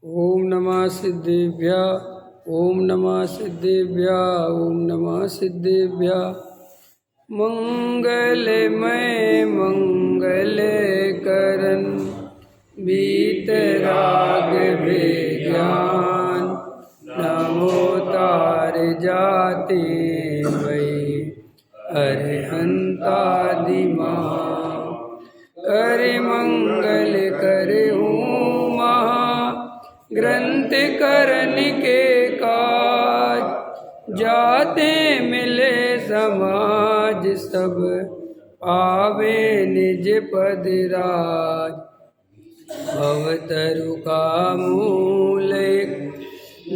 ओम नमः सिद्धेभ्य ओम नमः सिद्धेभ्य ओम नमः सिद्धेभ्य। मंगलमय मंगल करन बीतराग विज्ञान नमो तार जाते भई अरहंतादिमा कर मंगल करहूँ महा ग्रंथ करन के काज जाते मिले समाज सब आवे निज पद राज। भवतरु का मूल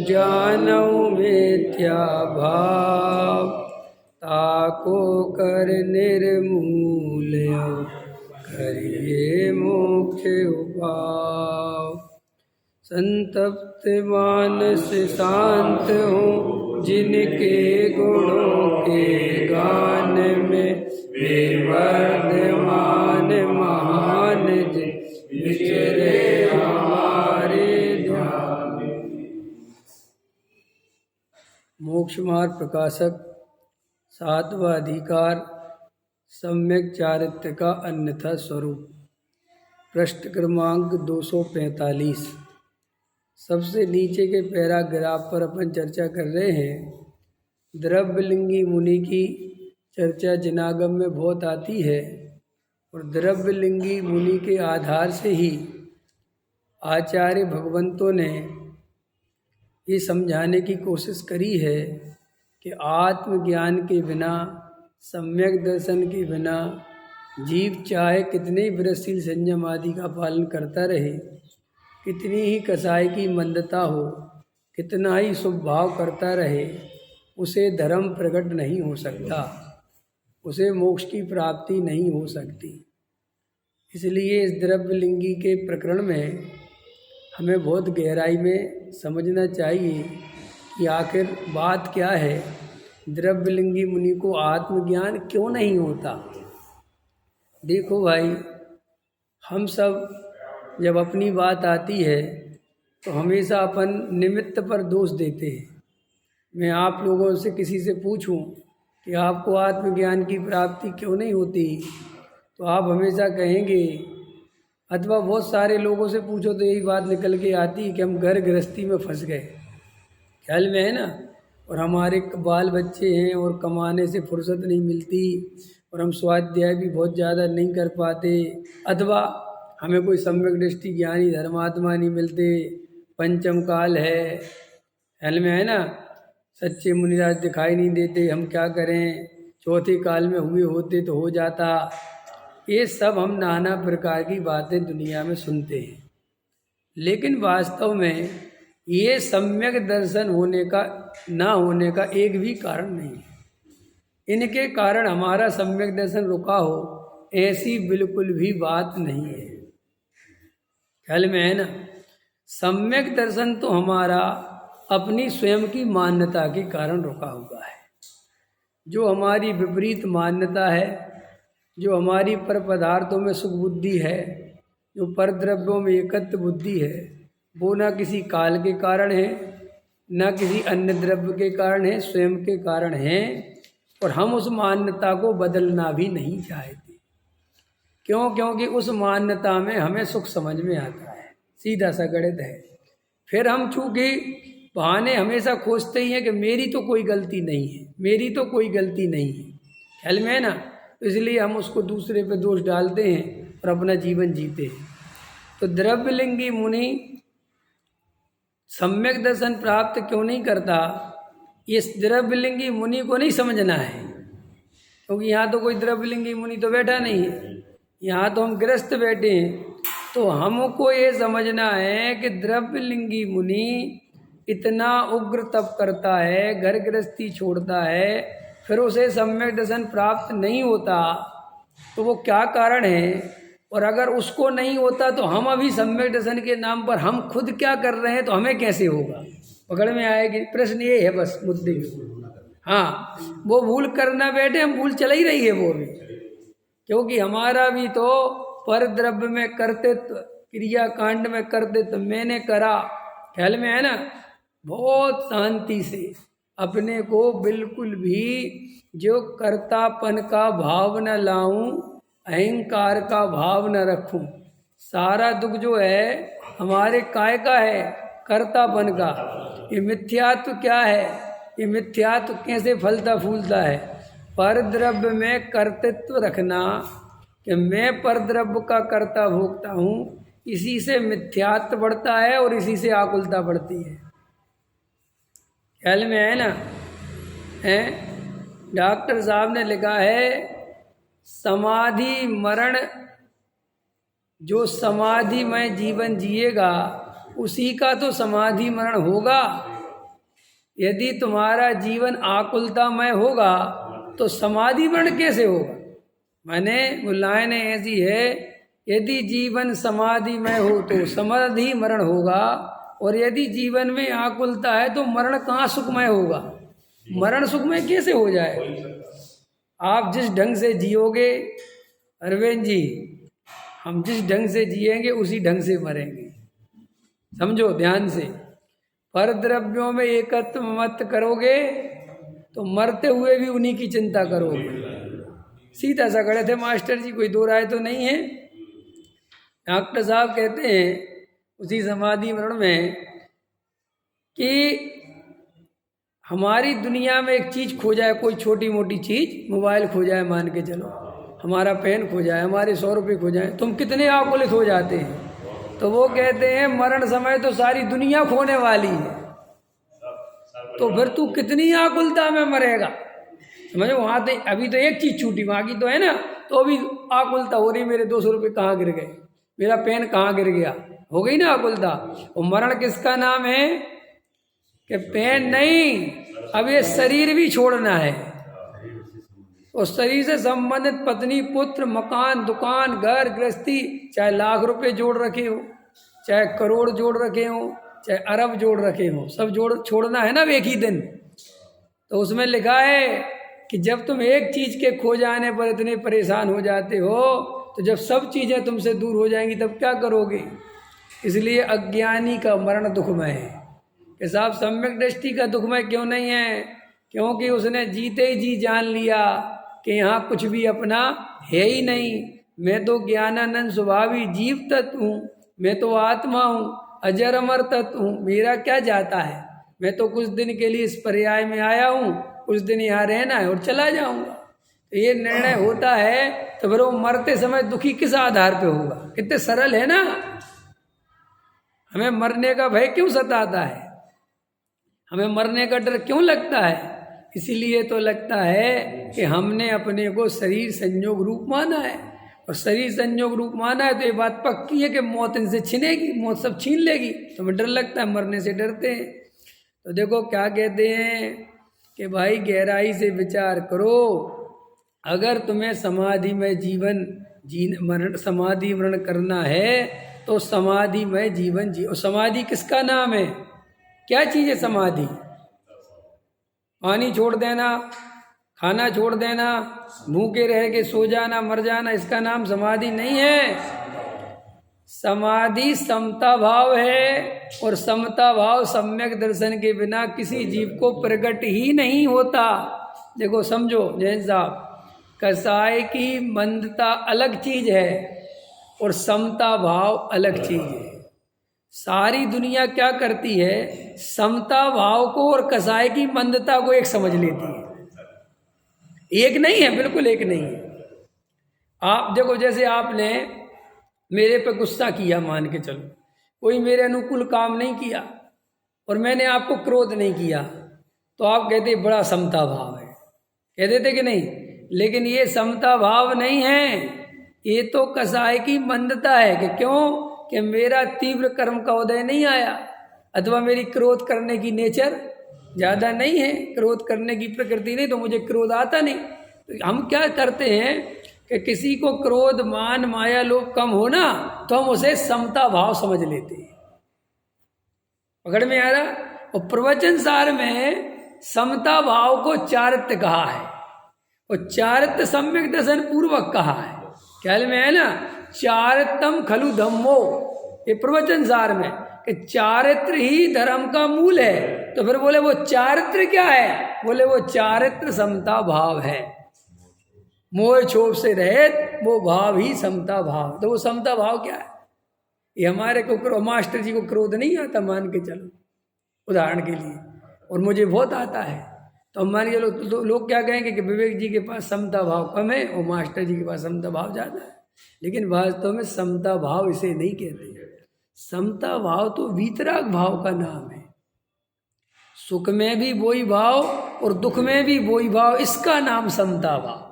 जानौ मिथ्या भाव ताको कर निर्मूल करिए मोक्ष उपाव। संतप्त मानस शांत हो जिनके गुणों के गान में वे वर्धमान महान विचरे हमारे ध्यान। मोक्ष मार्ग प्रकाशक सातवां अधिकार सम्यक चारित्र का अन्यथा स्वरूप। पृष्ठ क्रमांक 245। सबसे नीचे के पैराग्राफ पर अपन चर्चा कर रहे हैं। द्रव्यलिंगी मुनि की चर्चा जनागम में बहुत आती है और द्रव्यलिंगी मुनि के आधार से ही आचार्य भगवंतों ने ये समझाने की कोशिश करी है कि आत्मज्ञान के बिना, सम्यक दर्शन के बिना जीव चाहे कितने विरसशील संयम आदि का पालन करता रहे, कितनी ही कसाई की मंदता हो, कितना ही शुभ भाव करता रहे, उसे धर्म प्रकट नहीं हो सकता, उसे मोक्ष की प्राप्ति नहीं हो सकती। इसलिए इस द्रव्यलिंगी के प्रकरण में हमें बहुत गहराई में समझना चाहिए कि आखिर बात क्या है। द्रव्यलिंगी मुनि को आत्मज्ञान क्यों नहीं होता। देखो भाई, हम सब जब अपनी बात आती है तो हमेशा अपन निमित्त पर दोष देते हैं। मैं आप लोगों से किसी से पूछूं कि आपको आत्मज्ञान की प्राप्ति क्यों नहीं होती, तो आप हमेशा कहेंगे, अथवा बहुत सारे लोगों से पूछो तो यही बात निकल के आती है कि हम घर गृहस्थी में फंस गए। ख्याल में है ना, और हमारे बाल बच्चे हैं और कमाने से फुर्सत नहीं मिलती और हम स्वाध्याय भी बहुत ज़्यादा नहीं कर पाते, अथवा हमें कोई सम्यक दृष्टि ज्ञानी धर्मात्मा नहीं मिलते, पंचम काल है, ख्याल में है ना, सच्चे मुनिराज दिखाई नहीं देते, हम क्या करें, चौथे काल में हुए होते तो हो जाता। ये सब हम नाना प्रकार की बातें दुनिया में सुनते हैं, लेकिन वास्तव में ये सम्यक दर्शन होने का ना होने का एक भी कारण नहीं है। इनके कारण हमारा सम्यक दर्शन रुका हो, ऐसी बिल्कुल भी बात नहीं है। ख्याल में है ना, सम्यक दर्शन तो हमारा अपनी स्वयं की मान्यता के कारण रुका हुआ है। जो हमारी विपरीत मान्यता है, जो हमारी पर पदार्थों में सुख बुद्धि है, जो पर द्रव्यों में एकत्व बुद्धि है, वो ना किसी काल के कारण है, ना किसी अन्य द्रव्य के कारण है, स्वयं के कारण है। और हम उस मान्यता को बदलना भी नहीं चाहते। क्यों? क्योंकि उस मान्यता में हमें सुख समझ में आता है, सीधा सा गणित है। फिर हम चूँकि बहाने हमेशा खोजते ही हैं कि मेरी तो कोई गलती नहीं है, मेरी तो कोई गलती नहीं है, ख्याल में है ना, तो इसलिए हम उसको दूसरे पे दोष डालते हैं और अपना जीवन जीते हैं। तो द्रव्यलिंगी मुनि सम्यक दर्शन प्राप्त क्यों नहीं करता, इस द्रव्यलिंगी मुनि को नहीं समझना है। क्योंकि यहाँ तो कोई द्रव्यलिंगी मुनि तो बैठा नहीं है, यहाँ तो हम गृहस्थ बैठे हैं। तो हमको ये समझना है कि द्रव्यलिंगी मुनि इतना उग्र तप करता है, घर गृहस्थी छोड़ता है, फिर उसे सम्यक दर्शन प्राप्त नहीं होता, तो वो क्या कारण है। और अगर उसको नहीं होता तो हम अभी सम्यक दर्शन के नाम पर हम खुद क्या कर रहे हैं, तो हमें कैसे होगा, पकड़ में आएगी। प्रश्न ये है बस मुद्दे। हाँ, वो भूल करना बैठे, हम भूल चला ही रही है वो भी, क्योंकि हमारा भी तो पर द्रव्य में करते क्रिया कांड में करते तो मैंने करा, ख्याल में है ना, बहुत शांति से अपने को बिल्कुल भी जो कर्तापन का भाव न लाऊं, अहंकार का भाव न रखूं। सारा दुख जो है हमारे काय का है, कर्तापन का। ये मिथ्यात्व क्या है, ये मिथ्यात्व कैसे फलता फूलता है? परद्रव्य में कर्तृत्व रखना कि मैं परद्रव्य का कर्ता भोगता हूँ, इसी से मिथ्यात्व बढ़ता है और इसी से आकुलता बढ़ती है। ख्याल में है ना? है डॉक्टर साहब ने लिखा है समाधि मरण, जो समाधि में जीवन जिएगा उसी का तो समाधि मरण होगा। यदि तुम्हारा जीवन आकुलतामय होगा तो समाधि मरण कैसे होगा? माने वो लाइन ऐसी है, यदि जीवन समाधि में हो तो समाधि मरण होगा, और यदि जीवन में आकुलता है तो मरण कहाँ सुखमय होगा? मरण सुखमय कैसे हो जाए? आप जिस ढंग से जियोगे अरविंद जी, हम जिस ढंग से जिएंगे उसी ढंग से मरेंगे। समझो ध्यान से, परद्रव्यों में एकत्व मत करोगे तो मरते हुए भी उन्हीं की चिंता करोगे। सीधा सा खड़े थे मास्टर जी, कोई दो राय तो नहीं है। डॉक्टर साहब कहते हैं उसी समाधि मरण में कि हमारी दुनिया में एक चीज़ खो जाए, कोई छोटी मोटी चीज़, मोबाइल खो जाए मान के चलो, हमारा पेन खो जाए, हमारे 100 रुपये खो जाए, तुम कितने आकुलित हो जाते हैं। तो वो कहते हैं मरण समय तो सारी दुनिया खोने वाली है, तो फिर तू कितनी आकुलता में मरेगा। समझो, वहाँ तो अभी तो एक चीज़ छूटी, बाकी तो है ना, तो अभी आकुलता हो रही, मेरे 200 रुपये कहाँ गिर गए, मेरा पेन कहाँ गिर गया, हो गई ना आकुलता। और मरण किसका नाम है कि पेन नहीं, अब ये शरीर भी छोड़ना है। और शरीर से संबंधित पत्नी, पुत्र, मकान, दुकान, घर गृहस्थी, चाहे लाख रुपए जोड़ रखे हो, चाहे करोड़ जोड़ रखे हो, चाहे अरब जोड़ रखे हो, सब छोड़ना है ना एक ही दिन। तो उसमें लिखा है कि जब तुम एक चीज़ के खो जाने पर इतने परेशान हो जाते हो, तो जब सब चीज़ें तुमसे दूर हो जाएंगी तब क्या करोगे? इसलिए अज्ञानी का मरण दुखमय है। कि साहब सम्यक दृष्टि का दुखमय क्यों नहीं है? क्योंकि उसने जीते ही जी जान लिया कि यहाँ कुछ भी अपना है ही नहीं, मैं तो ज्ञानानंद स्वभावी जीव तत्व हूँ, मैं तो आत्मा हूँ, अजर अमर तत्व हूँ, मेरा क्या जाता है, मैं तो कुछ दिन के लिए इस पर्याय में आया हूँ, कुछ दिन यहाँ रहना है और चला जाऊँगा। तो ये निर्णय होता है तो फिर वो मरते समय दुखी किस आधार पे होगा? कितने सरल है ना। हमें मरने का भय क्यों सताता है, हमें मरने का डर क्यों लगता है? इसीलिए तो लगता है कि हमने अपने को शरीर संयोग रूप माना है, और शरीर संयोग रूप माना है तो ये बात पक्की है कि मौत इनसे छीनेगी, मौत सब छीन लेगी, तो हमें डर लगता है, मरने से डरते हैं। तो देखो क्या कहते हैं कि भाई गहराई से विचार करो, अगर तुम्हें समाधि में मरण समाधि मरण करना है तो समाधि में जीवन जी। और समाधि किसका नाम है? क्या चीज़ है समाधि? पानी छोड़ देना, खाना छोड़ देना, भूखे रह के सो जाना, मर जाना, इसका नाम समाधि नहीं है। समाधि समता भाव है, और समता भाव सम्यक दर्शन के बिना किसी जीव को प्रकट ही नहीं होता। देखो समझो जैन साहब, कसाय की मंदता अलग चीज है और समता भाव अलग चीज है। सारी दुनिया क्या करती है, समता भाव को और कसाय की मंदता को एक समझ लेती है। एक नहीं है, बिल्कुल एक नहीं है। आप देखो, जैसे आपने मेरे पे गुस्सा किया, मान के चलो कोई मेरे अनुकूल काम नहीं किया और मैंने आपको क्रोध नहीं किया, तो आप कहते बड़ा समता भाव है, कह देते कि नहीं? लेकिन ये समता भाव नहीं है, ये तो कसाय की मंदता है। कि क्यों? कि मेरा तीव्र कर्म का उदय नहीं आया, अथवा मेरी क्रोध करने की नेचर ज़्यादा नहीं है, क्रोध करने की प्रकृति नहीं, तो मुझे क्रोध आता नहीं। तो हम क्या करते हैं कि किसी को क्रोध मान माया लोभ कम हो ना, तो हम उसे समता भाव समझ लेते हैं। पकड़ में आ रहा? और प्रवचन सार में समता भाव को चारित्य कहा है, और चारित्य सम्यक दर्शन पूर्वक कहा है। ख्याल में है ना? चारितम खलु धम्मो, ये प्रवचन सार में, कि चारित्र ही धर्म का मूल है। तो फिर बोले वो चारित्र क्या है? बोले वो चारित्र समता भाव है। मोह क्षोभ से रहित वो भाव ही समता भाव। तो वो समता भाव क्या है? ये हमारे को मास्टर जी को क्रोध नहीं आता, मान के चलो उदाहरण के लिए, और मुझे बहुत आता है। तो हम मान के लोग क्या कहेंगे कि विवेक जी के पास समता भाव कम है और मास्टर जी के पास समता भाव ज़्यादा है। लेकिन वास्तव में समता भाव इसे नहीं कहते। समता भाव तो वीतराग भाव का नाम है। सुख में भी वही भाव और दुख में भी वही भाव, इसका नाम समता भाव।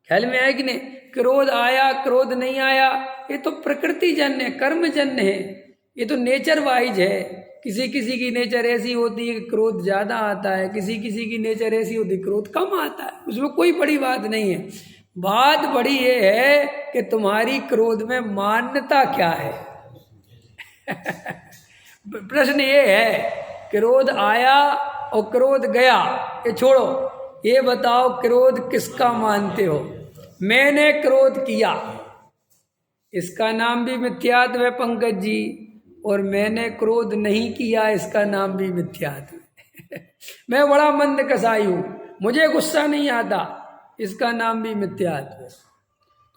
ख्याल में आया कि नहीं? क्रोध आया, क्रोध नहीं आया, ये तो प्रकृति जन्य है, कर्म जन्य है, ये तो नेचर वाइज है। किसी किसी की नेचर ऐसी होती है कि क्रोध ज़्यादा आता है, किसी किसी की नेचर ऐसी होती है क्रोध कम आता है। उसमें कोई बड़ी बात नहीं है। बात बड़ी ये है कि तुम्हारी क्रोध में मान्यता क्या है। प्रश्न ये है, क्रोध आया और क्रोध गया, ये छोड़ो, ये बताओ क्रोध किसका मानते हो? मैंने क्रोध किया, इसका नाम भी मिथ्यात्व है पंकज जी, और मैंने क्रोध नहीं किया, इसका नाम भी मिथ्यात्व है। मैं बड़ा मंद कसाई हूं, मुझे गुस्सा नहीं आता, इसका नाम भी मिथ्यात्व है।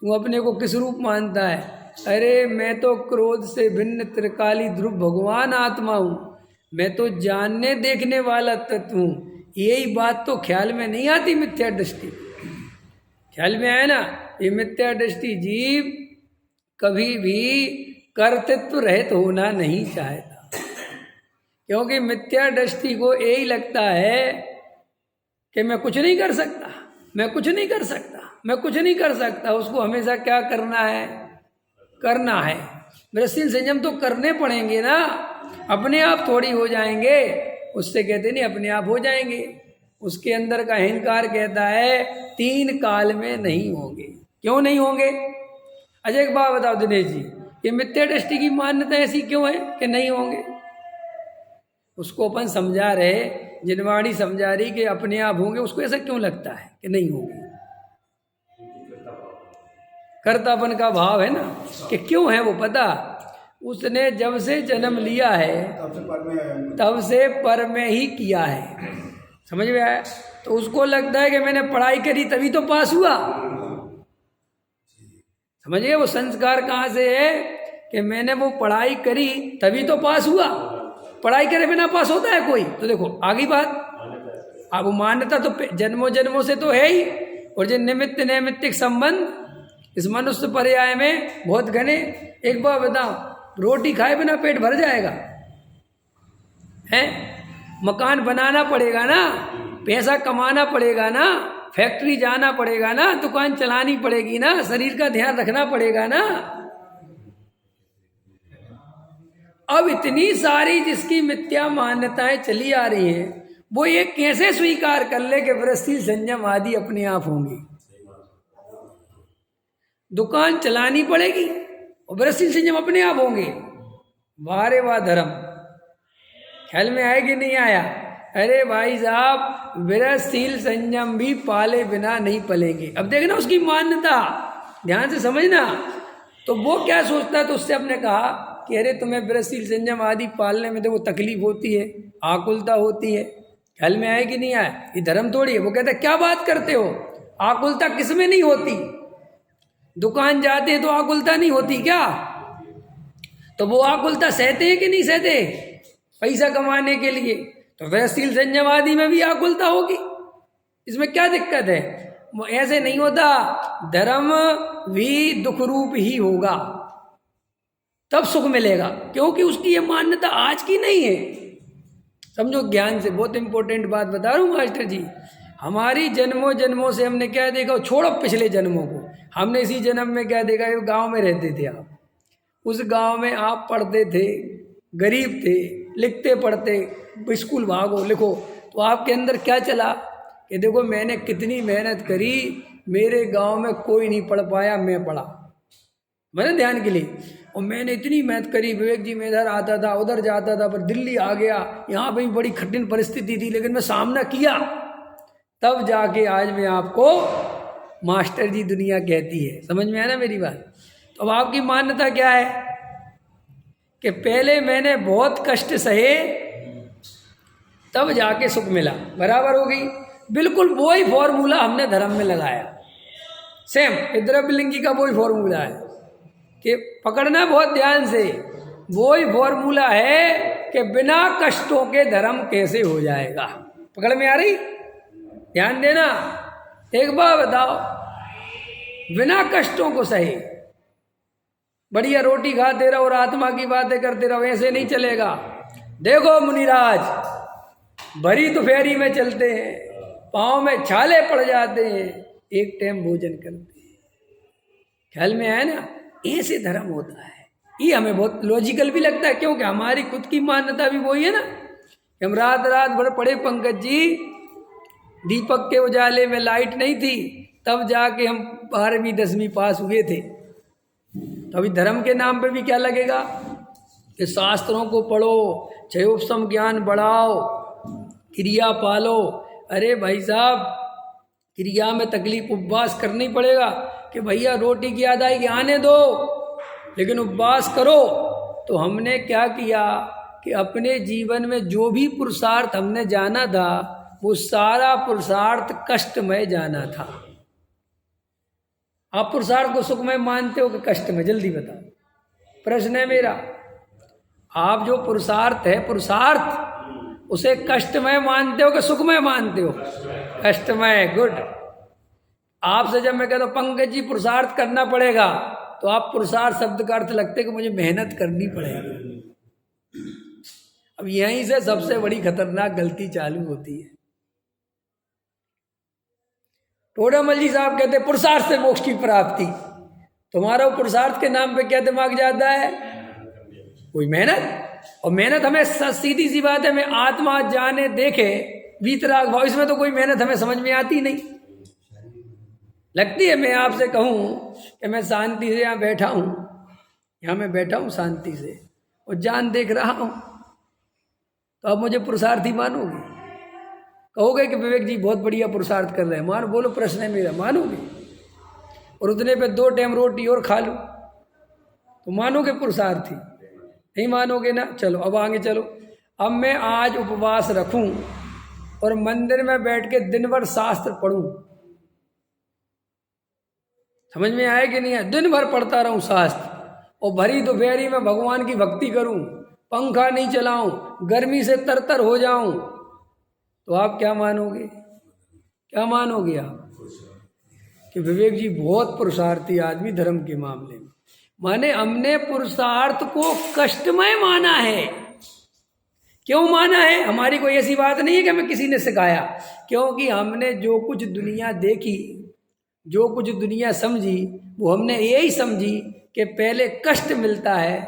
तू अपने को किस रूप मानता है? अरे मैं तो क्रोध से भिन्न त्रिकाली ध्रुव भगवान आत्मा हूं, मैं तो जानने देखने वाला तत्व हूं। यही बात तो ख्याल में नहीं आती मिथ्या दृष्टि। ख्याल में आया ना? ये मिथ्या दृष्टि जीव कभी भी कर्तृत्व रहित होना नहीं चाहता, क्योंकि मिथ्या दृष्टि को यही लगता है कि मैं कुछ नहीं कर सकता, मैं कुछ नहीं कर सकता, मैं कुछ नहीं कर सकता। उसको हमेशा क्या करना है? करना है। वृषिल संयम तो करने पड़ेंगे ना, अपने आप थोड़ी हो जाएंगे। उससे कहते नहीं अपने आप हो जाएंगे। उसके अंदर का अहंकार कहता है 3 काल में नहीं होंगे। क्यों नहीं होंगे? अजय एक बात बताओ दिनेश जी, ये मिथ्या दृष्टि की मान्यता ऐसी क्यों है कि नहीं होंगे? उसको अपन समझा रहे, जिनवाणी समझा रही कि अपने आप होंगे, उसको ऐसा क्यों लगता है कि नहीं होंगे? कर्तापन का भाव है ना, कि क्यों है वो पता? उसने जब से जन्म लिया है तब से पर में ही किया है। समझ में आया? तो उसको लगता है कि मैंने पढ़ाई करी तभी तो पास हुआ। समझिए वो संस्कार कहाँ से है कि मैंने वो पढ़ाई करी तभी तो पास हुआ। पढ़ाई करे बिना पास होता है कोई? तो देखो आगे बात, अब मान्यता तो जन्मों जन्मों से तो है ही, और जो निमित्त नैमित्तिक संबंध इस मनुष्य पर्याय में बहुत घने। एक बार बताओ, रोटी खाए बिना पेट भर जाएगा? है? मकान बनाना पड़ेगा ना, पैसा कमाना पड़ेगा ना, फैक्ट्री जाना पड़ेगा ना, दुकान चलानी पड़ेगी ना, शरीर का ध्यान रखना पड़ेगा ना। अब इतनी सारी जिसकी मिथ्या मान्यताएं चली आ रही हैं, वो ये कैसे स्वीकार कर ले कि वृषिल संयम आदि अपने आप होंगी? दुकान चलानी पड़ेगी और वृषिल संयम अपने आप होंगे? वारे वाह धर्म! ख्याल में आया कि नहीं आया? अरे भाई साहब, विरसशील संयम भी पाले बिना नहीं पलेंगे। अब देखना उसकी मान्यता, ध्यान से समझना। तो वो क्या सोचता है? तो उससे हमने कहा कि अरे तुम्हें विरसशील संयम आदि पालने में तो वो तकलीफ होती है, आकुलता होती है। ख्याल में आया कि नहीं आया? ये धर्म थोड़ी है। वो कहता है क्या बात करते हो, आकुलता किस में नहीं होती? दुकान जाते हैं तो आकुलता नहीं होती क्या? तो वो आकुलता सहते हैं कि नहीं सहते पैसा कमाने के लिए? तो वृषिल संयम आदि में भी आकुलता होगी, इसमें क्या दिक्कत है? वो ऐसे नहीं होता। धर्म भी दुख रूप ही होगा, तब सुख मिलेगा, क्योंकि उसकी ये मान्यता आज की नहीं है। समझो ज्ञान से, बहुत इंपॉर्टेंट बात बता रहा हूँ मास्टर जी। हमारी जन्मों जन्मों से हमने क्या देखा? छोड़ो पिछले जन्मों को, हमने इसी जन्म में क्या देखा? ये गाँव में रहते थे आप, उस गांव में आप पढ़ते थे, गरीब थे, लिखते पढ़ते, स्कूल भागो लिखो, तो आपके अंदर क्या चला कि देखो मैंने कितनी मेहनत करी, मेरे गांव में कोई नहीं पढ़ पाया, मैं पढ़ा। मैंने ध्यान के लिए, और मैंने इतनी मेहनत करी, विवेक जी में इधर आता था उधर जाता था, पर दिल्ली आ गया, यहाँ पे भी बड़ी कठिन परिस्थिति थी, लेकिन मैं सामना किया, तब जाके आज मैं आपको मास्टर जी दुनिया कहती है। समझ में आया ना मेरी बात? तो अब आपकी मान्यता क्या है कि पहले मैंने बहुत कष्ट सहे तब जाके सुख मिला, बराबर हो गई। बिल्कुल वही फॉर्मूला हमने धर्म में लगाया, सेम द्रव्यलिंगी का वही फॉर्मूला है कि पकड़ना बहुत ध्यान से। वही फॉर्मूला है कि बिना कष्टों के धर्म कैसे हो जाएगा। पकड़ में आ रही? ध्यान देना। एक बार बताओ, बिना कष्टों को सही बढ़िया रोटी खाते रहो और आत्मा की बातें करते रहो, ऐसे नहीं चलेगा। देखो मुनिराज, भरी दोपहरी में चलते हैं, पाँव में छाले पड़ जाते हैं, एक टाइम भोजन करते हैं। ख्याल में आया ना? ऐसे धर्म होता है। ये हमें बहुत लॉजिकल भी लगता है, क्योंकि हमारी खुद की मान्यता भी वही है ना। हम रात रात भर पड़े, पंकज जी, दीपक के उजाले में लाइट नहीं थी, तब जाके हम 12वीं 10वीं पास हुए थे। तो अभी धर्म के नाम पे भी क्या लगेगा कि शास्त्रों को पढ़ो, क्षयोपशम ज्ञान बढ़ाओ, क्रिया पालो। अरे भाई साहब, क्रिया में तकलीफ उपवास करना ही पड़ेगा कि भैया रोटी की अदायगी आने दो, लेकिन उपवास करो। तो हमने क्या किया कि अपने जीवन में जो भी पुरुषार्थ हमने जाना था, वो सारा पुरुषार्थ कष्टमय जाना था। आप पुरुषार्थ को सुखमय मानते हो कि कष्टमय? जल्दी बताओ। प्रश्न है मेरा, आप जो पुरुषार्थ है, पुरुषार्थ उसे कष्टमय मानते हो कि सुखमय मानते हो? कष्टमय। गुड। आपसे जब मैं कहता हूं पंकज जी पुरुषार्थ करना पड़ेगा, तो आप पुरुषार्थ शब्द का अर्थ लगते कि मुझे मेहनत करनी पड़ेगी। अब यहीं से सबसे बड़ी खतरनाक गलती चालू होती है। टोडामल जी साहब कहते पुरुषार्थ से मोक्ष की प्राप्ति। तुम्हारा पुरुषार्थ के नाम पे क्या दिमाग जाता है? कोई मेहनत। और मेहनत हमें सीधी सी बात है, हमें आत्मा जाने देखे वीतराग भाव, इसमें तो कोई मेहनत हमें समझ में आती नहीं। लगती है मैं आपसे कहूं कि मैं शांति से यहाँ बैठा हूं, यहाँ मैं बैठा हूं शांति से और जान देख रहा हूं, तो अब मुझे पुरुषार्थी मानोगे? कहोगे कि विवेक जी बहुत बढ़िया पुरुषार्थ कर रहे हैं, मानो? बोलो, प्रश्न है मेरा, मानोगे? और उतने पे 2 टाइम रोटी और खा लो तो मानोगे पुरुषार्थी? नहीं मानोगे ना। चलो अब आगे चलो। अब मैं आज उपवास रखूं और मंदिर में बैठ के दिन भर शास्त्र पढ़ूं, समझ में आए कि नहीं है? दिन भर पढ़ता रहूं शास्त्र और भरी दोपहरी में भगवान की भक्ति करूं, पंखा नहीं चलाऊं, गर्मी से तरतर हो जाऊं, तो आप क्या मानोगे? क्या मानोगे आप? कि विवेक जी बहुत पुरुषार्थी आदमी धर्म के मामले में। माने हमने पुरुषार्थ को कष्टमय माना है। क्यों माना है? हमारी कोई ऐसी बात नहीं है कि हमें किसी ने सिखाया, क्योंकि हमने जो कुछ दुनिया देखी, जो कुछ दुनिया समझी, वो हमने यही समझी कि पहले कष्ट मिलता है,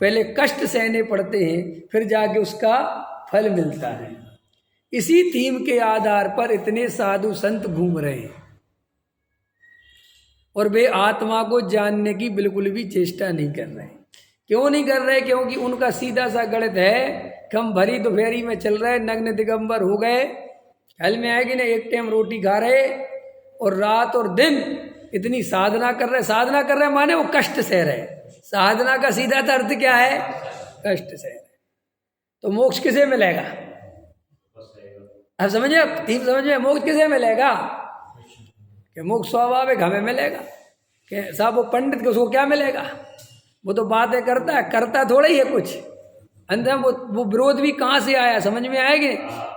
पहले कष्ट सहने पड़ते हैं, फिर जाके उसका फल मिलता है। इसी थीम के आधार पर इतने साधु संत घूम रहे हैं और वे आत्मा को जानने की बिल्कुल भी चेष्टा नहीं कर रहे। क्यों नहीं कर रहे? क्योंकि उनका सीधा सा गणित है कि हम भरी दोपहरी में चल रहे, नग्न दिगंबर हो गए, ख्याल में आएगी ना, एक टाइम रोटी खा रहे और रात और दिन इतनी साधना कर रहे। साधना कर रहे माने वो कष्ट सह रहे। साधना का सीधा अर्थ क्या है? कष्ट सह रहे। तो मोक्ष किसे मिलेगा? अब समझिए, थीम समझिए, मोक्ष किसे मिलेगा? कि मोक्ष स्वाभाविक हमें मिलेगा। कि साहब वो पंडित को उसको क्या मिलेगा? वो तो बातें करता है, करता थोड़ा ही है कुछ अंदर। वो विरोध भी कहाँ से आया? समझ में आएगी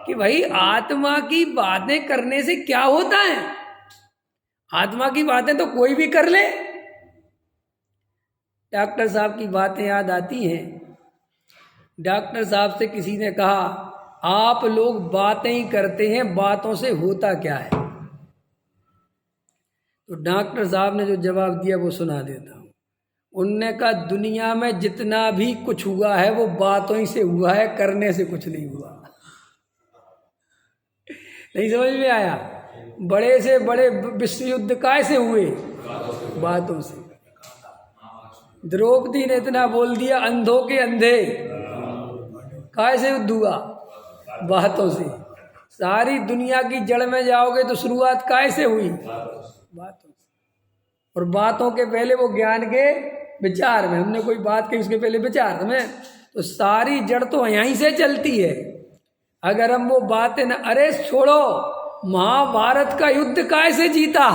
कि भाई आत्मा की बातें करने से क्या होता है? आत्मा की बातें तो कोई भी कर ले। डॉक्टर साहब की बातें याद आती हैं। डॉक्टर साहब से किसी ने कहा, आप लोग बातें ही करते हैं, बातों से होता क्या है? तो डॉक्टर साहब ने जो जवाब दिया वो सुना देता हूँ। उनने कहा, दुनिया में जितना भी कुछ हुआ है वो बातों ही से हुआ है, करने से कुछ नहीं हुआ। नहीं समझ में आया? बड़े से बड़े विश्व युद्ध कैसे हुए? बातों से। द्रौपदी ने इतना बोल दिया, अंधों के अंधे, कैसे युद्ध हुआ? बातों से। सारी दुनिया की जड़ में जाओगे तो शुरुआत कैसे हुई? बातों से। और बातों के पहले वो ज्ञान के विचार में, हमने कोई बात कही उसके पहले विचार में, तो सारी जड़ तो यहीं से चलती है। अगर हम वो बातें न, अरे छोड़ो, महाभारत का युद्ध कैसे जीता?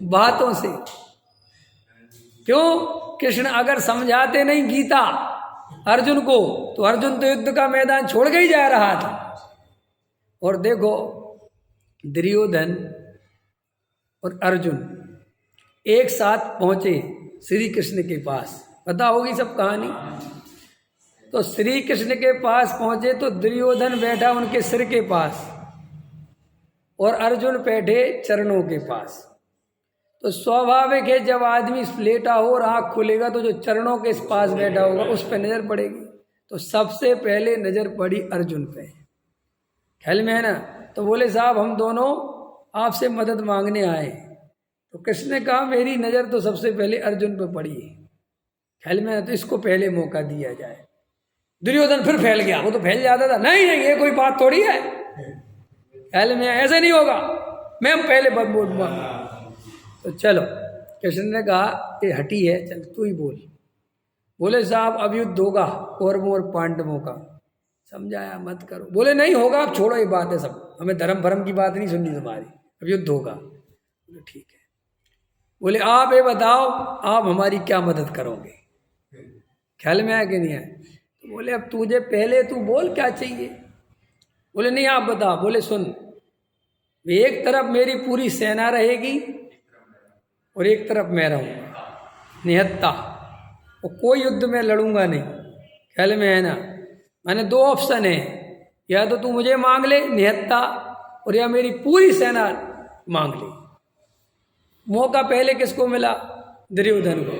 बातों से। क्यों? कृष्ण अगर समझाते नहीं गीता अर्जुन को, तो अर्जुन तो युद्ध का मैदान छोड़ के ही जा रहा था। और देखो दुर्योधन और अर्जुन एक साथ पहुंचे श्री कृष्ण के पास, पता होगी सब कहानी। तो श्री कृष्ण के पास पहुंचे तो दुर्योधन बैठा उनके सिर के पास और अर्जुन बैठे चरणों के पास। तो स्वाभाविक है जब आदमी लेटा हो और आँख खुलेगा तो जो चरणों के पास बैठा होगा उस पर नजर पड़ेगी। तो सबसे पहले नजर पड़ी अर्जुन पे, ख्याल में है ना। तो बोले साहब हम दोनों आपसे मदद मांगने आए। तो कृष्ण ने कहा मेरी नजर तो सबसे पहले अर्जुन पे पड़ी है, ख्याल में है, तो इसको पहले मौका दिया जाए। दुर्योधन फिर फैल गया, वो तो फैल जाता था, नहीं नहीं ये कोई बात थोड़ी है, ख्याल में ऐसे नहीं होगा, मैं पहले बोल। तो चलो कृष्ण ने कहा ये हटी है, चल तू ही बोल। बोले साहब अब युद्ध होगा कौरवों और पांडवों का। समझाया मत करो। बोले नहीं होगा, आप छोड़ो ये बात है सब, हमें धर्म भरम की बात नहीं सुननी तुम्हारी, अब युद्ध होगा। बोले ठीक है। बोले आप ये बताओ आप हमारी क्या मदद करोगे, ख्याल में आया कि नहीं आया? तो बोले अब तुझे पहले तू बोल क्या चाहिए। बोले नहीं आप बताओ। बोले सुन, एक तरफ मेरी पूरी सेना रहेगी और एक तरफ मैं रहूँगा निहत्ता, और कोई युद्ध में लड़ूंगा नहीं, ख्याल में है ना। मैंने दो ऑप्शन है, या तो तू मुझे मांग ले निहत्ता, और या मेरी पूरी सेना मांग ले। मौका पहले किसको मिला? दुर्योधन को।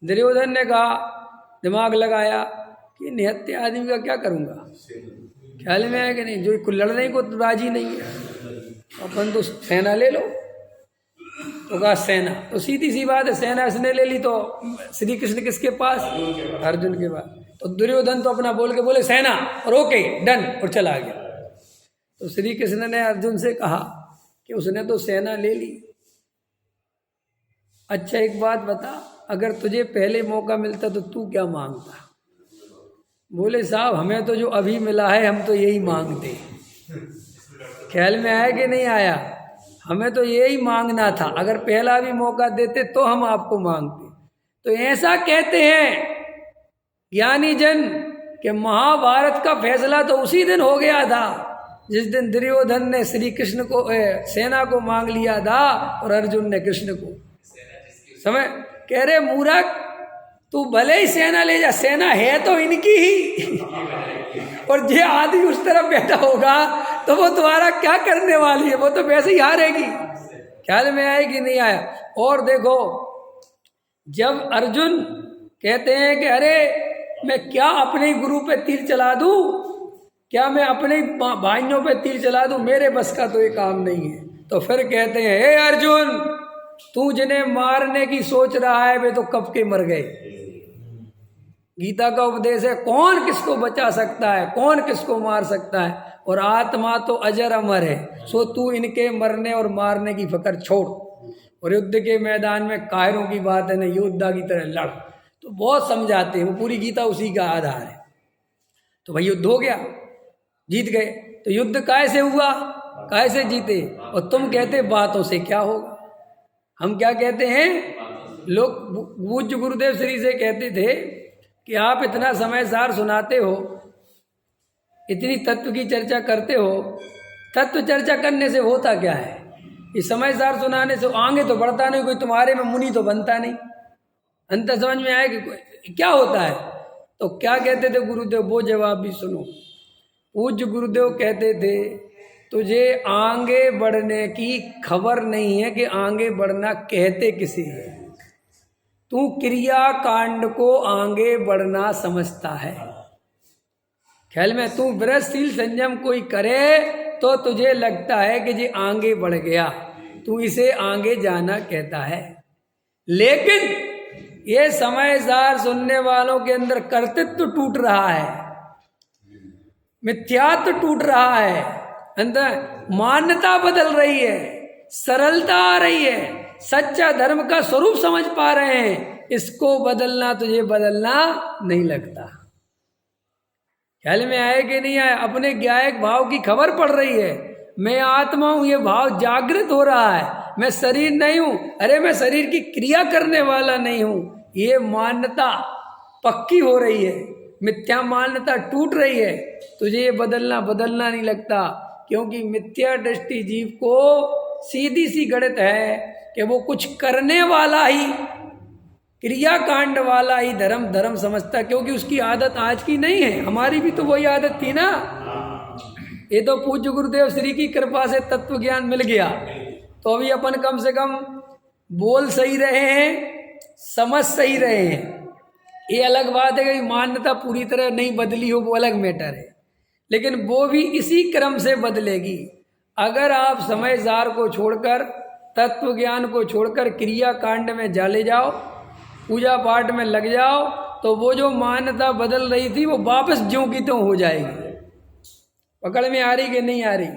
दुर्योधन ने कहा, दिमाग लगाया कि निहत्ते आदमी का क्या करूँगा, ख्याल में है कि नहीं, जो लड़ने को राजी नहीं है, अपन तो सेना ले लो। तो कहा सेना, तो सीधी सी बात है, सेना इसने ले ली तो श्री कृष्ण किसके पास? अर्जुन के पास। तो दुर्योधन तो अपना बोल के बोले सेना, और ओके डन, और चला गया। तो श्री कृष्ण ने अर्जुन से कहा कि उसने तो सेना ले ली, अच्छा एक बात बता, अगर तुझे पहले मौका मिलता तो तू क्या मांगता? बोले साहब हमें तो जो अभी मिला है हम तो यही मांगते। ख्याल में आया कि नहीं आया? हमें तो यही मांगना था, अगर पहला भी मौका देते तो हम आपको मांगते। तो ऐसा कहते हैं ज्ञानी जन कि महाभारत का फैसला तो उसी दिन हो गया था जिस दिन दुर्योधन ने श्री कृष्ण को सेना को मांग लिया था और अर्जुन ने कृष्ण को। समय कह रहे मूर्ख, तू भले ही सेना ले जा, सेना है तो इनकी ही और जे आदमी उस तरफ बैठा होगा तो वो तुम्हारा क्या करने वाली है, वो तो वैसे ही हारेगी। ख्याल में आएगी नहीं आया? और देखो जब अर्जुन कहते हैं कि अरे मैं क्या अपने गुरु पे तीर चला दूं, क्या मैं अपने भाइयों पे तीर चला दूं, मेरे बस का तो ये काम नहीं है। तो फिर कहते हैं हे अर्जुन, तू जिन्हें मारने की सोच रहा है वे तो कब के मर गए। गीता का उपदेश है कौन किसको बचा सकता है, कौन किसको मार सकता है, और आत्मा तो अजर अमर है। सो तू इनके मरने और मारने की फिक्र छोड़ और युद्ध के मैदान में कायरों की बात है ना, योद्धा की तरह लड़। तो बहुत समझाते हैं, वो पूरी गीता उसी का आधार है। तो भाई युद्ध हो गया, जीत गए। तो युद्ध कैसे हुआ, कैसे जीते? और तुम कहते बातों से क्या होगा। हम क्या कहते हैं, लोग पूज्य गुरुदेव श्री से कहते थे कि आप इतना समय सार सुनाते हो, इतनी तत्व की चर्चा करते हो, तत्व चर्चा करने से होता क्या है? इस समय सार सुनाने से आगे तो बढ़ता नहीं, कोई तुम्हारे में मुनि तो बनता नहीं। अंतर समझ में आए कि क्या होता है? तो क्या कहते थे गुरुदेव, वो जवाब भी सुनो। पूज्य गुरुदेव कहते थे तुझे आगे बढ़ने की खबर नहीं है कि आगे बढ़ना कहते किसे है, तू क्रिया कांड को आगे बढ़ना समझता है। ख्याल में, तू व्रतशील संयम कोई करे तो तुझे लगता है कि ये आगे बढ़ गया, तू इसे आगे जाना कहता है। लेकिन ये समय सार सुनने वालों के अंदर कर्तृत्व टूट रहा है, मिथ्यात्व टूट रहा है, अंदर मान्यता बदल रही है, सरलता आ रही है, सच्चा धर्म का स्वरूप समझ पा रहे हैं। इसको बदलना तुझे बदलना नहीं लगता। ख्याल में आए कि नहीं आए? अपने ज्ञायक भाव की खबर पड़ रही है, मैं आत्मा हूं, ये भाव जागृत हो रहा है, मैं शरीर नहीं हूं, अरे मैं शरीर की क्रिया करने वाला नहीं हूं, ये मान्यता पक्की हो रही है, मिथ्या मान्यता टूट रही है, तुझे ये बदलना नहीं लगता। क्योंकि मिथ्या दृष्टि जीव को सीधी सी गणित है कि वो कुछ करने वाला ही, क्रिया कांड वाला ही धर्म समझता, क्योंकि उसकी आदत आज की नहीं है, हमारी भी तो वही आदत थी ना। ये तो पूज्य गुरुदेव श्री की कृपा से तत्व ज्ञान मिल गया, तो अभी अपन कम से कम बोल सही रहे हैं, समझ सही रहे हैं। ये अलग बात है कि मान्यता पूरी तरह नहीं बदली हो, वो अलग मैटर है, लेकिन वो भी इसी क्रम से बदलेगी। अगर आप समझदार को छोड़कर, तत्व ज्ञान को छोड़कर क्रिया कांड में जाले जाओ, पूजा पाठ में लग जाओ, तो वो जो मान्यता बदल रही थी वो वापस ज्यों की त्यों हो जाएगी। पकड़ में आ रही कि नहीं आ रही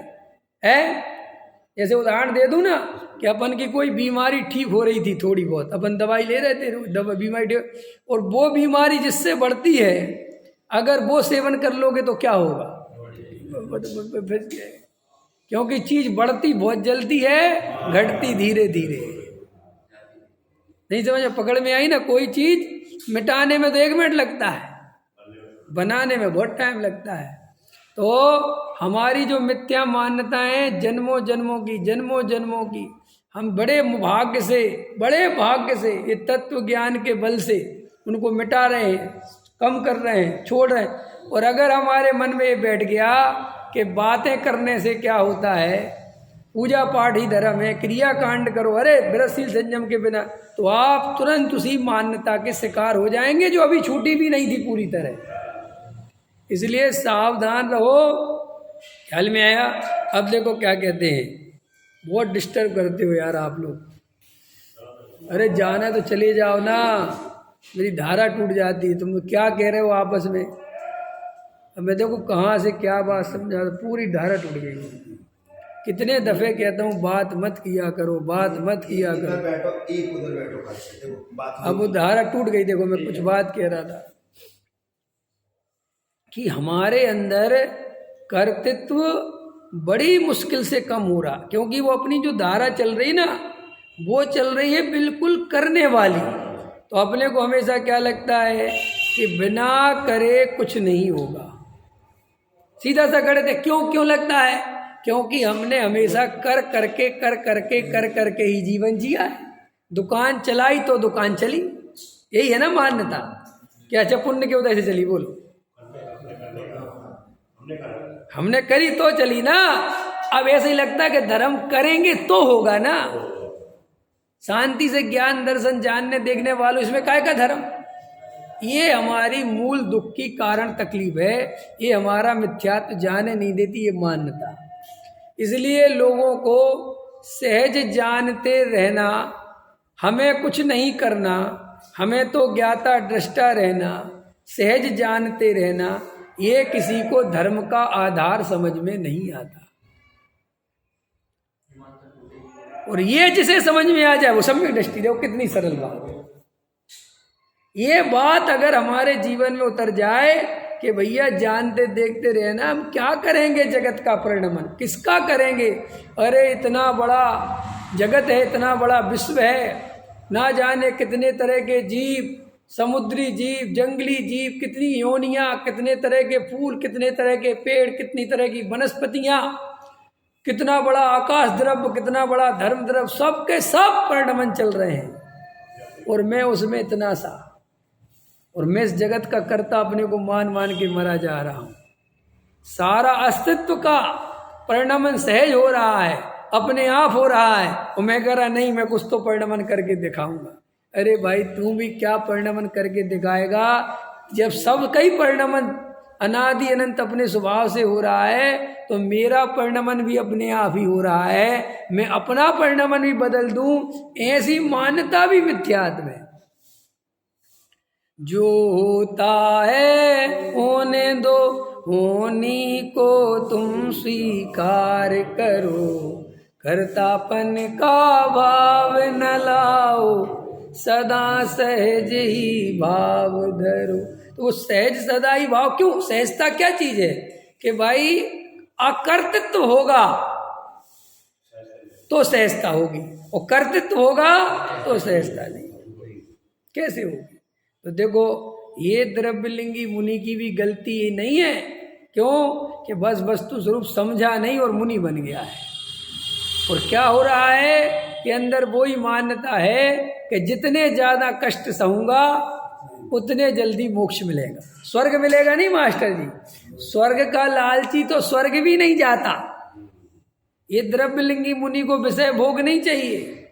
है? जैसे उदाहरण दे दूं ना कि अपन की कोई बीमारी ठीक हो रही थी थोड़ी बहुत, अपन दवाई ले रहे थे, बीमारी, और वो बीमारी जिससे बढ़ती है, अगर वो सेवन कर लोगे तो क्या होगा? क्योंकि चीज बढ़ती बहुत जल्दी है, घटती धीरे धीरे। नहीं समझ पकड़ में आई ना? कोई चीज मिटाने में तो 1 मिनट लगता है, बनाने में बहुत टाइम लगता है। तो हमारी जो मिथ्या मान्यताएं जन्मों जन्मों की, हम बड़े भाग्य से ये तत्व ज्ञान के बल से उनको मिटा रहे हैं, कम कर रहे हैं, छोड़ रहे हैं। और अगर हमारे मन में ये बैठ गया कि बातें करने से क्या होता है, पूजा पाठ ही धर्म है, क्रिया कांड करो, अरे व्रतशील संयम के बिना, तो आप तुरंत उसी मान्यता के शिकार हो जाएंगे जो अभी छूटी भी नहीं थी पूरी तरह। इसलिए सावधान रहो। ख्याल में आया? अब देखो क्या कहते हैं, बहुत डिस्टर्ब करते हो यार आप लोग। अरे जाना तो चले जाओ ना, मेरी धारा टूट जाती है। तुम क्या कह रहे हो आपस में? अब मैं देखो कहाँ से क्या बात समझा, पूरी धारा टूट गई। कितने दफे कहता हूँ बात मत किया करो, बात मत किया करो। उधर बैठो, अब वो धारा टूट गई। देखो मैं कुछ बात कह रहा था कि हमारे अंदर कर्तृत्व बड़ी मुश्किल से कम हो रहा, क्योंकि वो अपनी जो धारा चल रही ना, वो चल रही है बिल्कुल करने वाली। तो अपने को हमेशा क्या लगता है कि बिना करे कुछ नहीं होगा, सीधा सा गणित है। क्यों लगता है? क्योंकि हमने हमेशा कर करके ही जीवन जिया है। दुकान चलाई तो दुकान चली, यही है ना मान्यता। क्या अच्छा पुण्य की वजह से चली? बोलो, हमने करी तो चली ना। अब ऐसे ही लगता है कि धर्म करेंगे तो होगा ना। शांति से ज्ञान दर्शन जानने देखने वालों, इसमें काय का धर्म? ये हमारी मूल दुख की कारण तकलीफ है, ये हमारा मिथ्यात्व जाने नहीं देती ये मान्यता। इसलिए लोगों को सहज जानते रहना, हमें कुछ नहीं करना, हमें तो ज्ञाता दृष्टा रहना, सहज जानते रहना, ये किसी को धर्म का आधार समझ में नहीं आता। और ये जिसे समझ में आ जाए वो सम्यक दृष्टि, देखो कितनी सरल बात है। ये बात अगर हमारे जीवन में उतर जाए कि भैया जानते देखते रहना, हम क्या करेंगे जगत का परिणमन, किसका करेंगे? अरे इतना बड़ा जगत है, इतना बड़ा विश्व है, ना जाने कितने तरह के जीव, समुद्री जीव, जंगली जीव, कितनी योनियां, कितने तरह के फूल, कितने तरह के पेड़, कितनी तरह की वनस्पतियां, कितना बड़ा आकाश द्रव्य, कितना बड़ा धर्म द्रव्य, सब के सब परिणमन चल रहे हैं। और मैं उसमें इतना सा, और मैं इस जगत का कर्ता अपने को मान के मरा जा रहा हूं। सारा अस्तित्व का परिणमन सहज हो रहा है, अपने आप हो रहा है, और मैं कह रहा नहीं मैं कुछ तो परिणमन करके दिखाऊंगा। अरे भाई तू भी क्या परिणमन करके दिखाएगा, जब सब कई परिणमन अनादि अनंत अपने स्वभाव से हो रहा है, तो मेरा परिणमन भी अपने आप ही हो रहा है। मैं अपना परिणमन भी बदल दूं, ऐसी मान्यता भी मिथ्यात्व है। जो होता है होने दो, होनी को तुम स्वीकार करो, कर्तापन का भाव न लाओ, सदा सहज ही भाव धरो। तो वो सहज सदा ही भाव क्यों? सहजता क्या चीज है कि भाई अकर्तृत्व होगा तो सहजता होगी, और कर्तृत्व होगा तो सहजता नहीं होगी। कैसे होगी? तो देखो ये द्रव्यलिंगी मुनि की भी गलती ये नहीं है। क्यों? कि बस वस्तु स्वरूप समझा नहीं और मुनि बन गया है। और क्या हो रहा है कि अंदर वही मान्यता है कि जितने ज्यादा कष्ट सहूंगा उतने जल्दी मोक्ष मिलेगा, स्वर्ग मिलेगा नहीं मास्टर जी। स्वर्ग का लालची तो स्वर्ग भी नहीं जाता। ये द्रव्यलिंगी मुनि को विषय भोग नहीं चाहिए,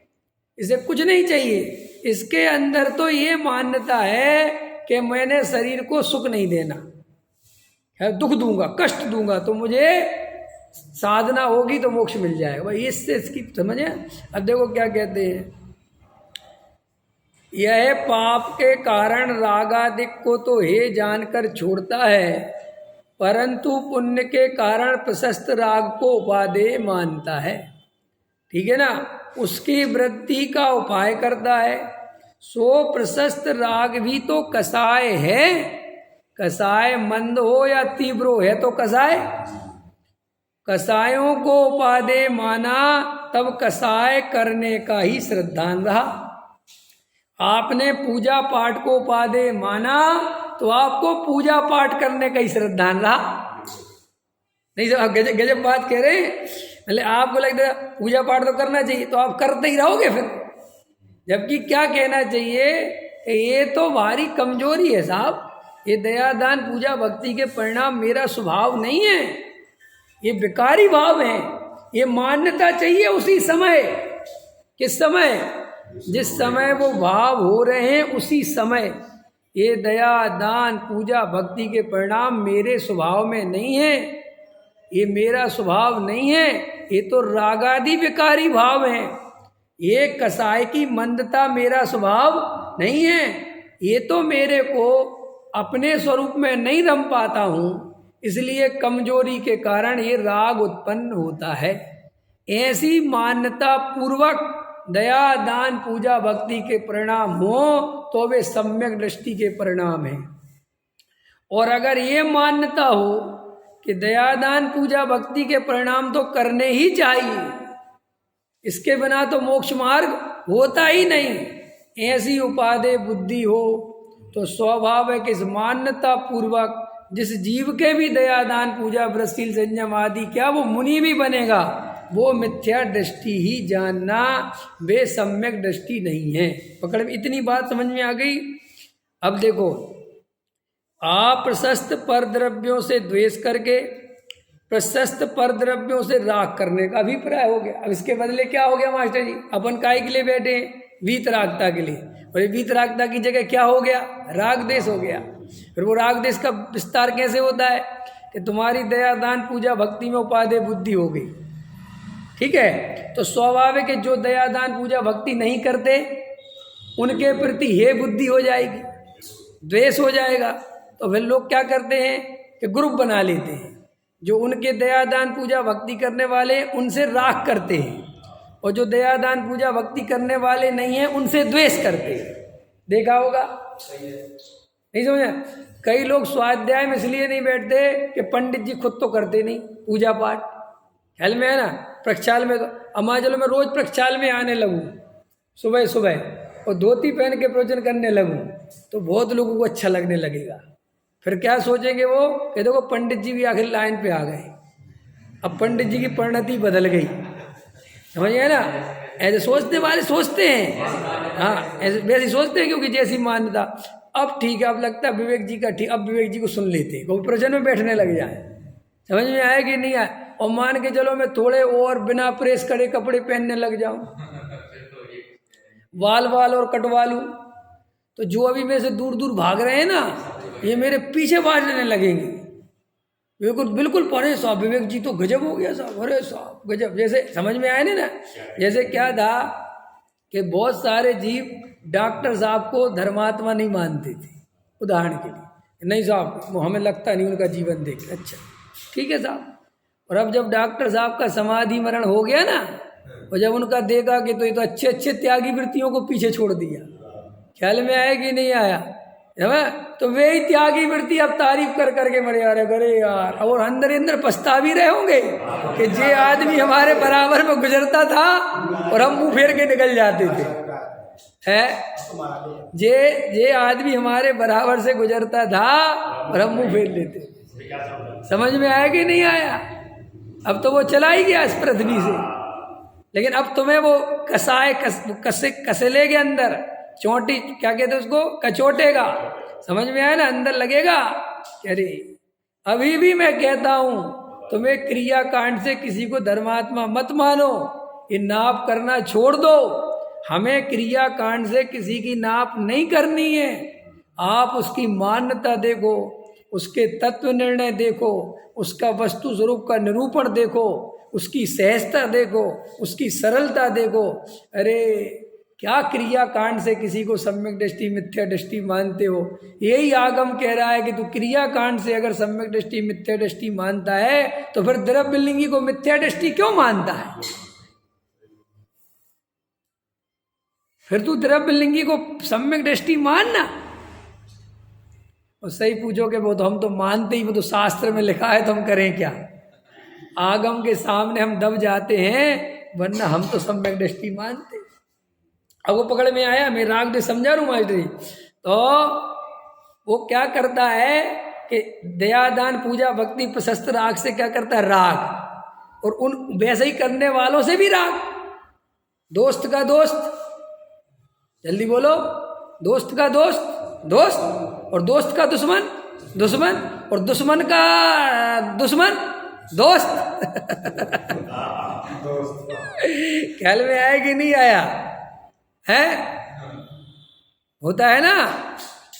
इसे कुछ नहीं चाहिए। इसके अंदर तो ये मान्यता है कि मैंने शरीर को सुख नहीं देना है, दुख दूंगा, कष्ट दूंगा तो मुझे साधना होगी तो मोक्ष मिल जाएगा। भाई इससे इसकी समझे। अब देखो क्या कहते हैं, यह पाप के कारण रागादिक को तो हे जानकर छोड़ता है, परंतु पुण्य के कारण प्रशस्त राग को उपादेय मानता है। ठीक है ना? उसकी वृद्धि का उपाय करता है। सो प्रशस्त राग भी तो कसाय है। कसाय मंद हो या तीव्र हो, है तो कसाय। कसायों को उपादेय माना तब कसाय करने का ही श्रद्धान रहा। आपने पूजा पाठ को उपादेय माना तो आपको पूजा पाठ करने का ही श्रद्धान रहा। नहीं तो आप गजब बात कह रहे हैं। मतलब आपको लगता है पूजा पाठ तो करना चाहिए तो आप करते ही रहोगे फिर, जबकि क्या कहना चाहिए कि ये तो भारी कमजोरी है साहब। ये दया दान पूजा भक्ति के परिणाम मेरा स्वभाव नहीं है, ये विकारी भाव है। ये मान्यता चाहिए उसी समय। किस समय? जिस समय वो भाव हो रहे हैं उसी समय। ये दया दान पूजा भक्ति के परिणाम मेरे स्वभाव में नहीं है, ये मेरा स्वभाव नहीं है, ये तो रागादि विकारी भाव है। ये कसाय की मंदता मेरा स्वभाव नहीं है, ये तो मेरे को अपने स्वरूप में नहीं रम पाता हूँ, इसलिए कमजोरी के कारण ये राग उत्पन्न होता है। ऐसी मान्यता पूर्वक दया दान पूजा भक्ति के परिणाम हो तो वे सम्यक दृष्टि के परिणाम हैं। और अगर ये मान्यता हो कि दया दान पूजा भक्ति के परिणाम तो करने ही चाहिए, इसके बिना तो मोक्ष मार्ग होता ही नहीं, ऐसी उपादेय बुद्धि हो तो स्वभाव है कि इस मान्यता पूर्वक जिस जीव के भी दया दान पूजा व्रतशील संयम आदि क्या वो मुनि भी बनेगा, वो मिथ्या दृष्टि ही जानना, वे सम्यक दृष्टि नहीं है। पकड़ में इतनी बात समझ में आ गई। अब देखो, आप प्रशस्त पर द्रव्यों से द्वेष करके प्रशस्त पर द्रव्यों से राग करने का अभिप्राय हो गया। अब इसके बदले क्या हो गया मास्टर जी? अपन काय के लिए बैठे हैं? वीतरागता के लिए। और ये वीतरागता की जगह क्या हो गया? राग देश हो गया। फिर वो राग देश का विस्तार कैसे होता है कि तुम्हारी दया दान पूजा भक्ति में उपादेय बुद्धि हो गई। ठीक है, तो स्वाभाविक है जो दया दान पूजा भक्ति नहीं करते उनके प्रति हे बुद्धि हो जाएगी, द्वेष हो जाएगा। तो फिर लोग क्या करते हैं कि ग्रुप बना लेते हैं, जो उनके दया दान पूजा भक्ति करने वाले उनसे राग करते हैं, और जो दया दान पूजा भक्ति करने वाले नहीं हैं उनसे द्वेष करते हैं। देखा होगा? नहीं समझा? कई लोग स्वाध्याय में इसलिए नहीं बैठते कि पंडित जी खुद तो करते नहीं पूजा पाठ, ख्याल में है ना। प्रक्षाल में तो अमाजलों में रोज प्रक्षाल में आने लगूं सुबह सुबह और धोती पहन के प्रवचन करने लगूं तो बहुत लोगों को अच्छा लगने लगेगा। फिर क्या सोचेंगे वो कि देखो पंडित जी भी आखिर लाइन पे आ गए, अब पंडित जी की परिणति बदल गई। समझ गए ना? ऐसे सोचने वाले सोचते हैं, हाँ ऐसे वैसे सोचते हैं, क्योंकि जैसी मान्यता। अब ठीक है, अब लगता है विवेक जी का ठीक, अब विवेक जी को सुन लेते हैं, वो प्रवचन में बैठने लग जाए। समझ में आया कि नहीं आया? और मान के चलो मैं थोड़े और बिना प्रेस करे कपड़े पहनने लग जाऊं, वाल और कटवा लूं, तो जो अभी मेरे से दूर दूर भाग रहे हैं ना, ये मेरे पीछे भागने लगेंगे। बिल्कुल परे साहब, विवेक जी तो गजब हो गया साहब, अरे साहब गजब। जैसे समझ में आया नहीं ना? जैसे क्या था कि बहुत सारे जीव डॉक्टर साहब को धर्मात्मा नहीं मानते थे, उदाहरण के लिए। नहीं साहब वो हमें लगता नहीं उनका जीवन देख, अच्छा ठीक है साहब। और अब जब डॉक्टर साहब का समाधि मरण हो गया ना, और जब उनका देखा कि तो ये तो अच्छे अच्छे त्यागी वृत्तियों को पीछे छोड़ दिया, ख्याल में आया कि नहीं आया? है ना? तो वे ही त्यागी वृत्ति अब तारीफ कर करके मरे आ रहे, अरे यार, और अंदर अंदर पछता भी रहे होंगे कि जे आदमी हमारे बराबर में गुजरता था और हम मुंह फेर के निकल जाते थे, है जे आदमी हमारे बराबर से गुजरता था और हम मुंह फेर लेते। समझ में आया कि नहीं आया? अब तो वो चला ही गया इस पृथ्वी से, लेकिन अब तुम्हें वो कसाए कसले के अंदर चोटी, क्या कहते हैं उसको, कचोटेगा। समझ में आया ना? अंदर लगेगा। अरे अभी भी मैं कहता हूं तुम्हें क्रिया कांड से किसी को धर्मात्मा मत मानो, ये नाप करना छोड़ दो। हमें क्रिया कांड से किसी की नाप नहीं करनी है। आप उसकी मान्यता देखो, उसके तत्व निर्णय देखो, उसका वस्तु स्वरूप का निरूपण देखो, उसकी सहजता देखो, उसकी सरलता देखो। अरे क्या क्रिया कांड से किसी को सम्यक दृष्टि मिथ्या दृष्टि मानते हो? यही आगम कह रहा है कि तू क्रिया कांड से अगर सम्यक दृष्टि मिथ्या दृष्टि मानता है तो फिर द्रव्यलिंगी को मिथ्या दृष्टि क्यों मानता है? फिर तू द्रव्यलिंगी को सम्यक दृष्टि मानना। और सही पूछोगे वो तो हम तो मानते ही, वो तो शास्त्र में लिखा है, तो हम करें क्या? आगम के सामने हम दब जाते हैं, वरना हम तो सम्यक दृष्टि मानते। अब वो पकड़ में आया, मैं राग दे समझा रू मास्टरी। तो वो क्या करता है कि दयादान पूजा भक्ति प्रशस्त राग से क्या करता है? राग। और उन वैसे ही करने वालों से भी राग। दोस्त का दोस्त, जल्दी बोलो, दोस्त का दोस्त दोस्त, और दोस्त का दुश्मन दुश्मन, और दुश्मन का दुश्मन दोस्त। ख्याल में आया कि नहीं आया? है होता है ना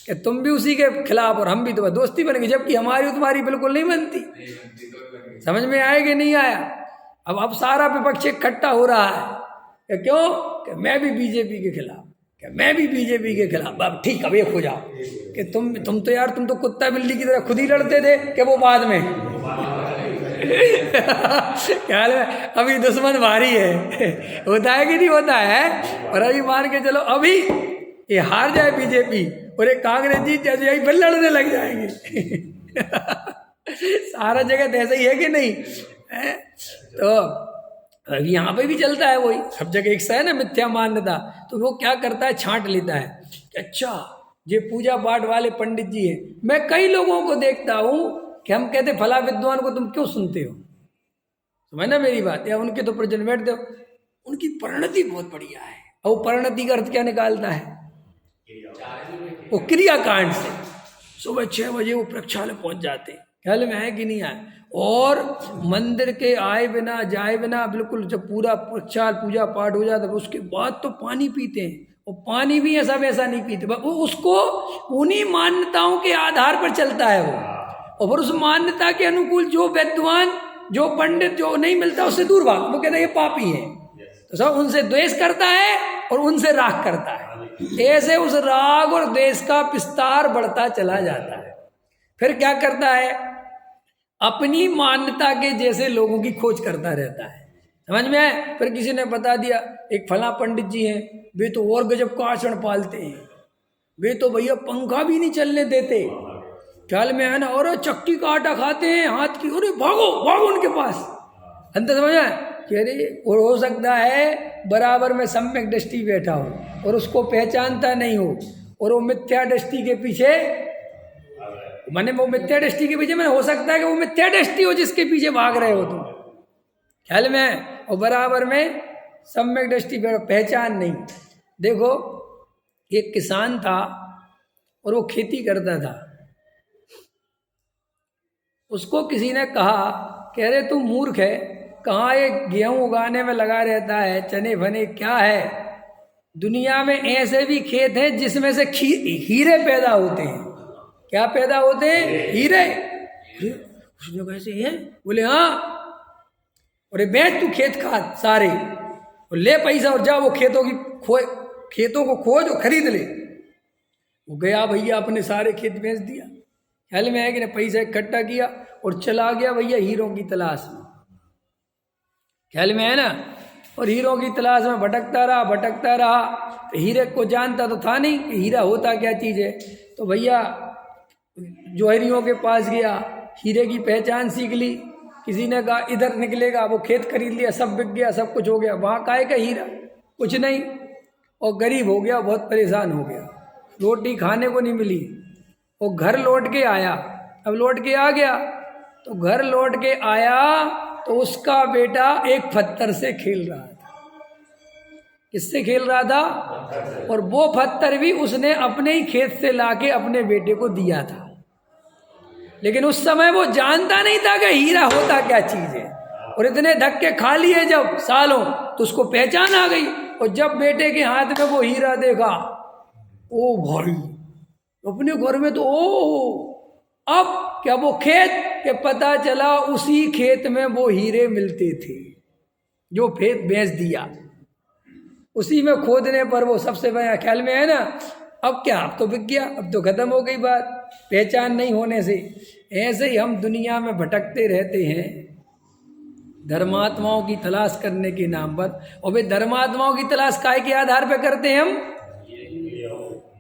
कि तुम भी उसी के खिलाफ और हम भी तो दोस्ती बनेंगे, जबकि हमारी तुम्हारी बिल्कुल नहीं बनती। समझ में आया कि नहीं आया? अब सारा विपक्ष इकट्ठा हो रहा है कि क्यों? कि मैं भी बीजेपी के खिलाफ, कि मैं भी बीजेपी के खिलाफ। अब ठीक, अब एक हो जाओ कि तुम तो यार, तुम तो कुत्ता बिल्ली की तरह खुद ही लड़ते थे कि वो बाद में। ख्याल में अभी दुश्मन भारी है। होता है कि नहीं होता है? और अभी मान के चलो, अभी ये हार जाए बीजेपी और एक कांग्रेस जीत जाए, यही फिर लड़ने लग जाएंगे। सारा जगह तो ऐसा ही है कि नहीं है? तो अभी यहाँ पे भी चलता है वही, सब जगह एक सा है ना मिथ्या मान्यता। तो वो क्या करता है? छांट लेता है कि अच्छा ये पूजा पाठ वाले पंडित जी हैं। मैं कई लोगों को देखता हूँ कि हम कहते फला विद्वान को तुम क्यों सुनते हो? समझ ना मेरी बात? या उनके तो प्रजन बैठते हो, उनकी परिणति बहुत बढ़िया है। और वो परिणति का अर्थ क्या निकालता है? वो क्रिया कांड से सुबह 6 बजे वो प्रक्षालय पहुंच जाते हैं। ख्याल में है कि नहीं आए? और मंदिर के आए बिना जाए बिना बिल्कुल जब पूरा प्रक्षाल पूजा पाठ हो जाता है उसके बाद तो पानी पीते हैं। और पानी भी ऐसा वैसा नहीं पीते, वो उसको उन्हीं मान्यताओं के आधार पर चलता है वो। और फिर उस मान्यता के अनुकूल जो विद्वान, जो पंडित जो नहीं मिलता उससे दूर भाग, वो कहता है ये पापी है, तो सब उनसे द्वेष करता है और उनसे राग करता है। ऐसे उस राग और द्वेष का विस्तार बढ़ता चला जाता है। फिर क्या करता है? अपनी मान्यता के जैसे लोगों की खोज करता रहता है। समझ में है? फिर किसी ने बता दिया एक फला पंडित जी हैं, वे तो और गजब का आचरण पालते हैं, वे तो भैया पंखा भी नहीं चलने देते। ख्याल में है ना? और चक्की का आटा खाते हैं हाथ की, अरे भागो भागो उनके पास। अंदर समझ में कह रही, और हो सकता है बराबर में सम्यक दृष्टि बैठा हो और उसको पहचानता नहीं हो, और वो मिथ्या दृष्टि के पीछे, मैंने वो मिथ्या दृष्टि के पीछे, मैंने हो सकता है कि वो मिथ्या दृष्टि हो जिसके पीछे भाग रहे हो तुम। ख्याल में? और बराबर में सम्यक दृष्टि पहचान नहीं। देखो एक किसान था और वो खेती करता था। उसको किसी ने कहा, कह रहे तू मूर्ख है, कहाँ ये गेहूं उगाने में लगा रहता है, चने भने क्या है? दुनिया में ऐसे भी खेत हैं जिसमें से हीरे पैदा होते हैं। क्या पैदा होते हैं? हीरे। उसने कैसे हैं? बोले हाँ। और बेच तू खेत खाद सारे और ले पैसा और जा वो खेतों को खोज और खरीद ले। वो गया भैया, अपने सारे खेत बेच दिया। ख्याल में है कि ना? पैसा इकट्ठा किया और चला गया भैया हीरों की तलाश में। ख्याल में है ना? और हीरों की तलाश में भटकता रहा। तो हीरे को जानता तो था नहीं कि हीरा होता क्या चीज़ है। तो भैया जौहरियों के पास गया, हीरे की पहचान सीख ली। किसी ने कहा इधर निकलेगा, वो खेत खरीद लिया, सब बिक गया, सब कुछ हो गया। वहाँ काहे का हीरा, कुछ नहीं। और गरीब हो गया, बहुत परेशान हो गया, रोटी खाने को नहीं मिली। वो घर लौट के आया। अब लौट के आ गया तो घर लौट के आया तो उसका बेटा एक पत्थर से खेल रहा था। किससे खेल रहा था? और वो पत्थर भी उसने अपने ही खेत से लाके अपने बेटे को दिया था। लेकिन उस समय वो जानता नहीं था कि हीरा होता क्या चीज है। और इतने धक्के खा लिए जब सालों, तो उसको पहचान आ गई। और जब बेटे के हाथ में वो हीरा देखा, ओ भाई, अपने घर में तो ओ, अब क्या वो खेत के पता चला उसी खेत में वो हीरे मिलते थे जो खेत बेच दिया। उसी में खोदने पर वो सबसे बड़ा ख्याल में है ना, अब क्या, अब तो बिक गया, अब तो खत्म हो गई बात, पहचान नहीं होने से। ऐसे ही हम दुनिया में भटकते रहते हैं धर्मात्माओं की तलाश करने के नाम पर। और वे धर्मात्माओं की तलाश काय के आधार पर करते हैं? हम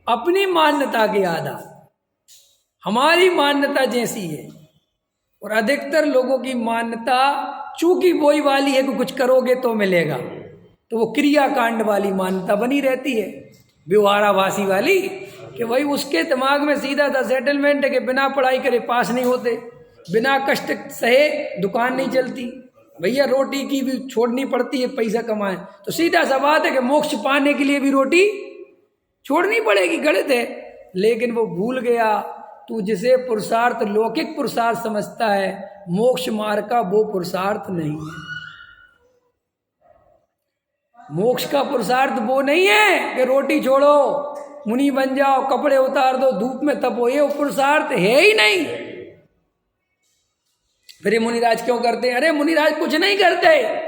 अपनी मान्यता के आधार, हमारी मान्यता जैसी है। और अधिकतर लोगों की मान्यता चूंकि वही वाली है कि कुछ करोगे तो मिलेगा, तो वो क्रियाकांड वाली मान्यता बनी रहती है, व्यवहाराभासी वाली, कि भाई उसके दिमाग में सीधा था सेटलमेंट है कि बिना पढ़ाई करे पास नहीं होते, बिना कष्ट सहे दुकान नहीं चलती, भैया रोटी की भी छोड़नी पड़ती है पैसा कमाए। तो सीधा सा बात है कि मोक्ष पाने के लिए भी रोटी छोड़नी पड़ेगी, गलत है। लेकिन वो भूल गया, तू जिसे पुरुषार्थ लौकिक पुरुषार्थ समझता है, मोक्ष मार्ग का वो पुरुषार्थ नहीं है। मोक्ष का पुरुषार्थ वो नहीं है कि रोटी छोड़ो, मुनि बन जाओ, कपड़े उतार दो, धूप में तपो, ये पुरुषार्थ है ही नहीं। फिर ये मुनिराज क्यों करते हैं? अरे मुनिराज कुछ नहीं करते,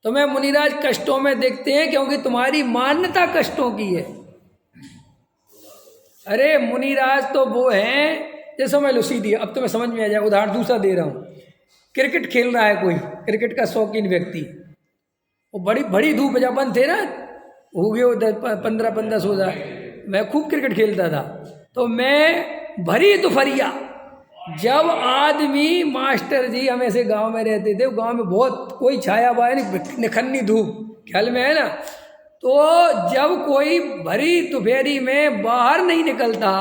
तुम्हें मुनिराज कष्टों में देखते हैं क्योंकि तुम्हारी मान्यता कष्टों की है। अरे मुनिराज तो वो हैं, जैसे समझ लो सीधी, अब तुम्हें समझ में आ जाए, उदाहरण दूसरा दे रहा हूँ। क्रिकेट खेल रहा है कोई, क्रिकेट का शौकीन व्यक्ति, वो बड़ी बड़ी धूप जब बंद थे ना, हो गए 15-16, मैं खूब क्रिकेट खेलता था। तो मैं भरी दोपहरिया, जब आदमी, मास्टर जी हम ऐसे गांव में रहते थे, गांव में बहुत कोई छाया हुआ नहीं, निखन्नी धूप, ख्याल में है ना। तो जब कोई भरी दोपहरी में बाहर नहीं निकलता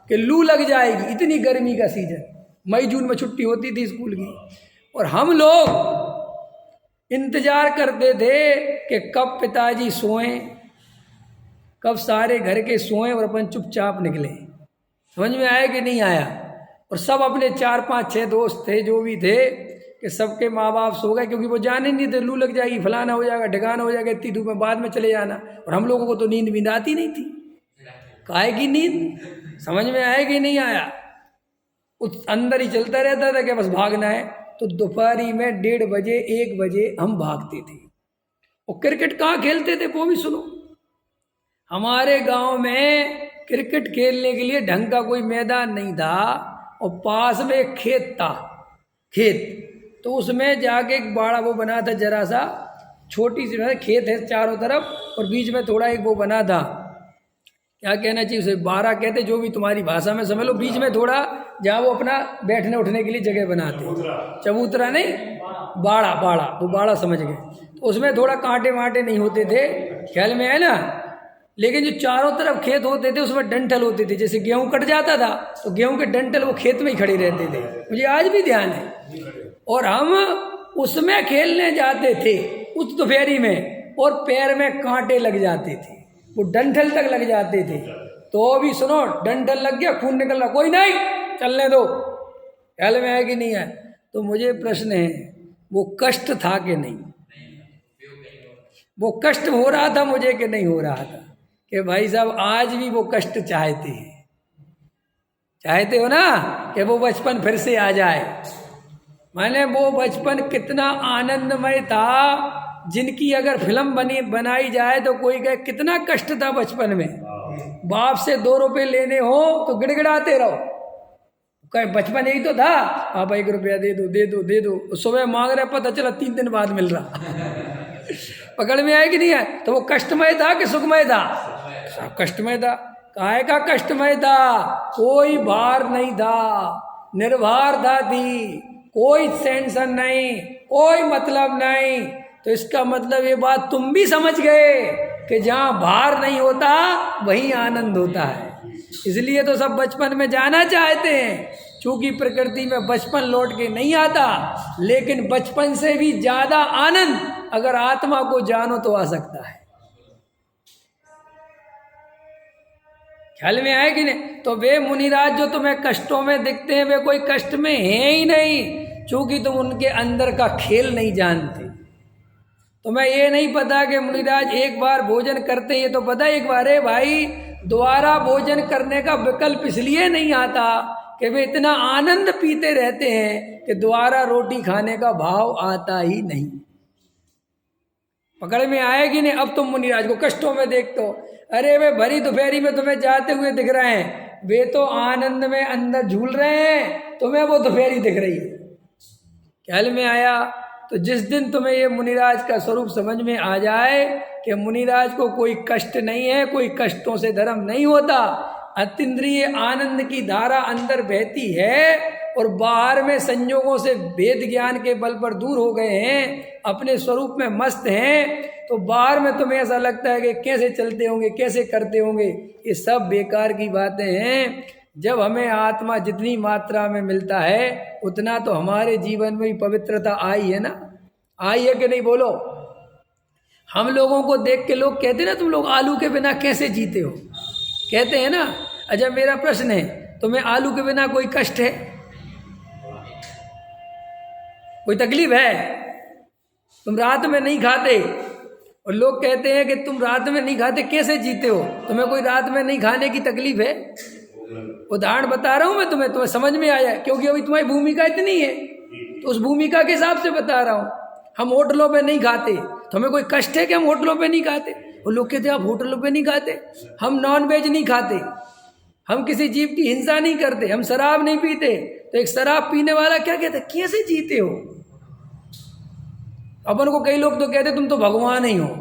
कि लू लग जाएगी, इतनी गर्मी का सीजन, मई जून में छुट्टी होती थी स्कूल की, और हम लोग इंतजार करते थे कि कब पिताजी सोएं, कब सारे घर के सोएं और अपन चुपचाप निकले। समझ में आया कि नहीं आया? और सब अपने 4-5-6 दोस्त थे जो भी थे, कि सबके माँ बाप सो गए, क्योंकि वो जाने नहीं थे लू लग जाएगी, फलाना हो जाएगा, ढिकाना हो जाएगा, इतनी धूप में बाद में चले जाना। और हम लोगों को तो नींद आती नहीं थी। काहे की नींद? समझ में आया कि नहीं आया? उस अंदर ही चलता रहता था कि बस भागना है। तो दोपहरी में 1:30 बजे 1 बजे हम भागते थे। और क्रिकेट कहाँ खेलते थे वो भी सुनो। हमारे गांव में क्रिकेट खेलने के लिए ढंग का कोई मैदान नहीं था, और पास में एक खेत था, खेत, तो उसमें जाके एक बाड़ा वो बना था, जरा सा छोटी सी खेत है चारों तरफ, और बीच में थोड़ा एक वो बना था, क्या कहना चाहिए उसे, बाड़ा कहते, जो भी तुम्हारी भाषा में समझ लो। बीच में थोड़ा जहाँ वो अपना बैठने उठने के लिए जगह बनाते, चबूतरा नहीं, बाड़ा, बाड़ा, वो बाड़ा समझ गए। तो उसमें थोड़ा कांटे वांटे नहीं होते थे, ख्याल में है ना। लेकिन जो चारों तरफ खेत होते थे उसमें डंठल होते थे, जैसे गेहूं कट जाता था तो गेहूं के डंठल वो खेत में ही खड़े रहते थे, मुझे आज भी ध्यान है। और हम उसमें खेलने जाते थे उस दोपहरी में, और पैर में कांटे लग जाते थे, वो डंठल तक लग जाते थे। तो भी सुनो, डंठल लग गया, खून निकल रहा, कोई नहीं, चलने दो, ख्याल में है कि नहीं है? तो मुझे प्रश्न है, वो कष्ट था कि नहीं? वो कष्ट हो रहा था मुझे कि नहीं हो रहा था? कि भाई साहब आज भी वो कष्ट चाहते हैं, चाहते हो ना कि वो बचपन फिर से आ जाए। मैंने वो बचपन कितना आनंदमय था, जिनकी अगर फिल्म बनाई जाए तो कोई कहे कितना कष्ट था बचपन में। बाप से 2 रुपए लेने हो तो गिड़गिड़ाते रहो, कहे बचपन यही तो था, पापा 1 रुपया दे दो दे दो दे दो, सुबह मांग रहे, पता चला 3 दिन बाद मिल रहा। पकड़ में आए कि नहीं आए? तो वो कष्टमय था कि सुखमय था? सब कष्टमय था। काहे का कष्टमय था? कोई भार नहीं था, निर्भरता थी, कोई टेंशन नहीं, कोई मतलब नहीं। तो इसका मतलब ये बात तुम भी समझ गए कि जहाँ भार नहीं होता वहीं आनंद होता है। इसलिए तो सब बचपन में जाना चाहते हैं, क्योंकि प्रकृति में बचपन लौट के नहीं आता, लेकिन बचपन से भी ज्यादा आनंद अगर आत्मा को जानो तो आ सकता है। ख्याल में आए कि नहीं? तो वे मुनिराज जो तुम्हें कष्टों में दिखते हैं वे कोई कष्ट में है ही नहीं, क्योंकि तुम उनके अंदर का खेल नहीं जानते। तुम्हें ये नहीं पता कि मुनिराज एक बार भोजन करते हैं, ये तो पता एक बार है भाई, दोबारा भोजन करने का विकल्प इसलिए नहीं आता कि वे इतना आनंद पीते रहते हैं कि दोबारा रोटी खाने का भाव आता ही नहीं। पकड़ में आएगी नहीं? अब तुम मुनिराज को कष्टों में देखते हो, अरे वे भरी दोपहरी में तुम्हें जाते हुए दिख रहे हैं, वे तो आनंद में अंदर झूल रहे हैं, तुम्हें वो दोपहरी दिख रही है। ख्याल में आया? तो जिस दिन तुम्हें ये मुनिराज का स्वरूप समझ में आ जाए कि मुनिराज को कोई कष्ट नहीं है, कोई कष्टों से धर्म नहीं होता, अतीन्द्रिय आनंद की धारा अंदर बहती है और बाहर में संयोगों से वेद ज्ञान के बल पर दूर हो गए हैं, अपने स्वरूप में मस्त हैं, तो बाहर में तुम्हें ऐसा लगता है कि कैसे चलते होंगे, कैसे करते होंगे, ये सब बेकार की बातें हैं। जब हमें आत्मा जितनी मात्रा में मिलता है उतना तो हमारे जीवन में भी पवित्रता आई है ना, आई है कि नहीं बोलो? हम लोगों को देख के लोग कहते हैं ना, तुम लोग आलू के बिना कैसे जीते हो, कहते हैं ना। अच्छा मेरा प्रश्न है, तुम्हें आलू के बिना कोई कष्ट है, कोई तकलीफ है? तुम रात में नहीं खाते और लोग कहते हैं कि तुम रात में नहीं खाते कैसे जीते हो, तुम्हें कोई रात में नहीं खाने की तकलीफ है? उदाहरण बता रहा हूं मैं तुम्हें समझ में आया, क्योंकि अभी तुम्हारी भूमिका इतनी है तो उस भूमिका के हिसाब से बता रहा हूं। हम होटलों पे नहीं खाते तो हमें कोई कष्ट है कि हम होटलों पे नहीं खाते? और लोग कहते हैं आप होटलों पे नहीं खाते, हम नॉन वेज नहीं खाते, हम किसी जीव की हिंसा नहीं करते, हम शराब नहीं पीते, तो एक शराब पीने वाला क्या कहता है कैसे जीते हो? अपन को कई लोग तो कहते तुम तो भगवान ही हो,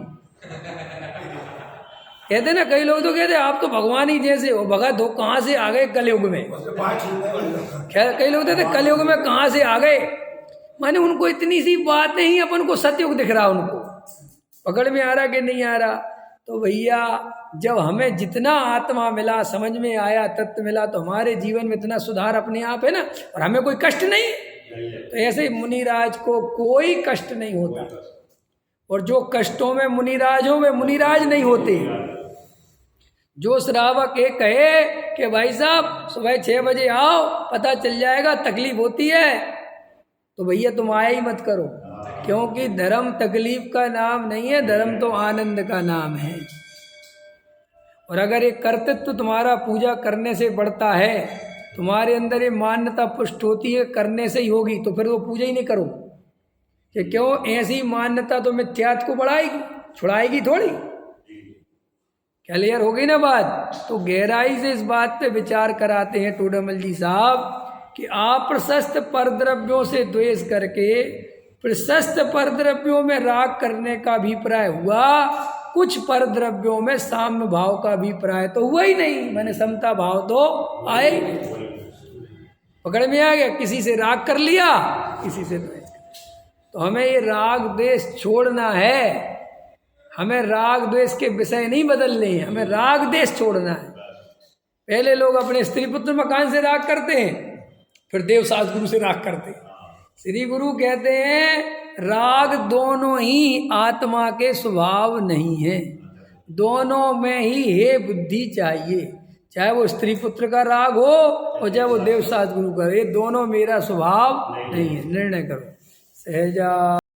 कहते ना, कई लोग तो कहते आप तो भगवान ही जैसे हो, भगत हो, कहाँ से आ गए कलयुग में? खैर कई लोग कहते कलयुग में कहाँ से आ गए, माने उनको इतनी सी बातें ही अपन को सतयुग दिख रहा, उनको पकड़ में आ रहा कि नहीं आ रहा? तो भैया जब हमें जितना आत्मा मिला, समझ में आया, तत्व मिला, तो हमारे जीवन में इतना सुधार अपने आप है ना, और हमें कोई कष्ट नहीं। तो ऐसे मुनिराज को कोई कष्ट नहीं होता, और जो कष्टों में मुनिराज हो वे मुनिराज नहीं होते। जो श्रावक एक कहे कि भाई साहब सुबह 6 बजे आओ, पता चल जाएगा तकलीफ होती है, तो भैया तुम आया ही मत करो, क्योंकि धर्म तकलीफ का नाम नहीं है, धर्म तो आनंद का नाम है। और अगर ये कर्तृत्व तुम्हारा पूजा करने से बढ़ता है, तुम्हारे अंदर ये मान्यता पुष्ट होती है करने से ही होगी, तो फिर वो पूजा ही नहीं करो कि क्यों? ऐसी मान्यता तो मिथ्यात्व को बढ़ाएगी, छुड़ाएगी थोड़ी। क्लियर हो गई ना बात? तो गहराई से इस बात पे विचार कराते हैं टोडामल जी साहब कि अप्रशस्त परद्रव्यों से द्वेष करके प्रशस्त परद्रव्यों में राग करने का अभिप्राय हुआ, कुछ परद्रव्यों में साम्य भाव का अभिप्राय तो हुआ ही नहीं, मैंने समता भाव तो आए ही नहीं। पकड़ में आ गया? किसी से राग कर लिया, किसी से द्वेष कर लिया। तो हमें ये राग द्वेष छोड़ना है, हमें राग द्वेष के विषय नहीं बदलने हैं, हमें राग द्वेष छोड़ना है। पहले लोग अपने स्त्री पुत्र मकान से राग करते हैं, फिर देव सास गुरु से राग करते हैं। श्री गुरु कहते हैं राग दोनों ही आत्मा के स्वभाव नहीं है, दोनों में ही है बुद्धि चाहिए, चाहे वो स्त्री पुत्र का राग हो और चाहे वो देव सास गुरु का, ये दोनों मेरा स्वभाव नहीं है। निर्णय करो सहजा।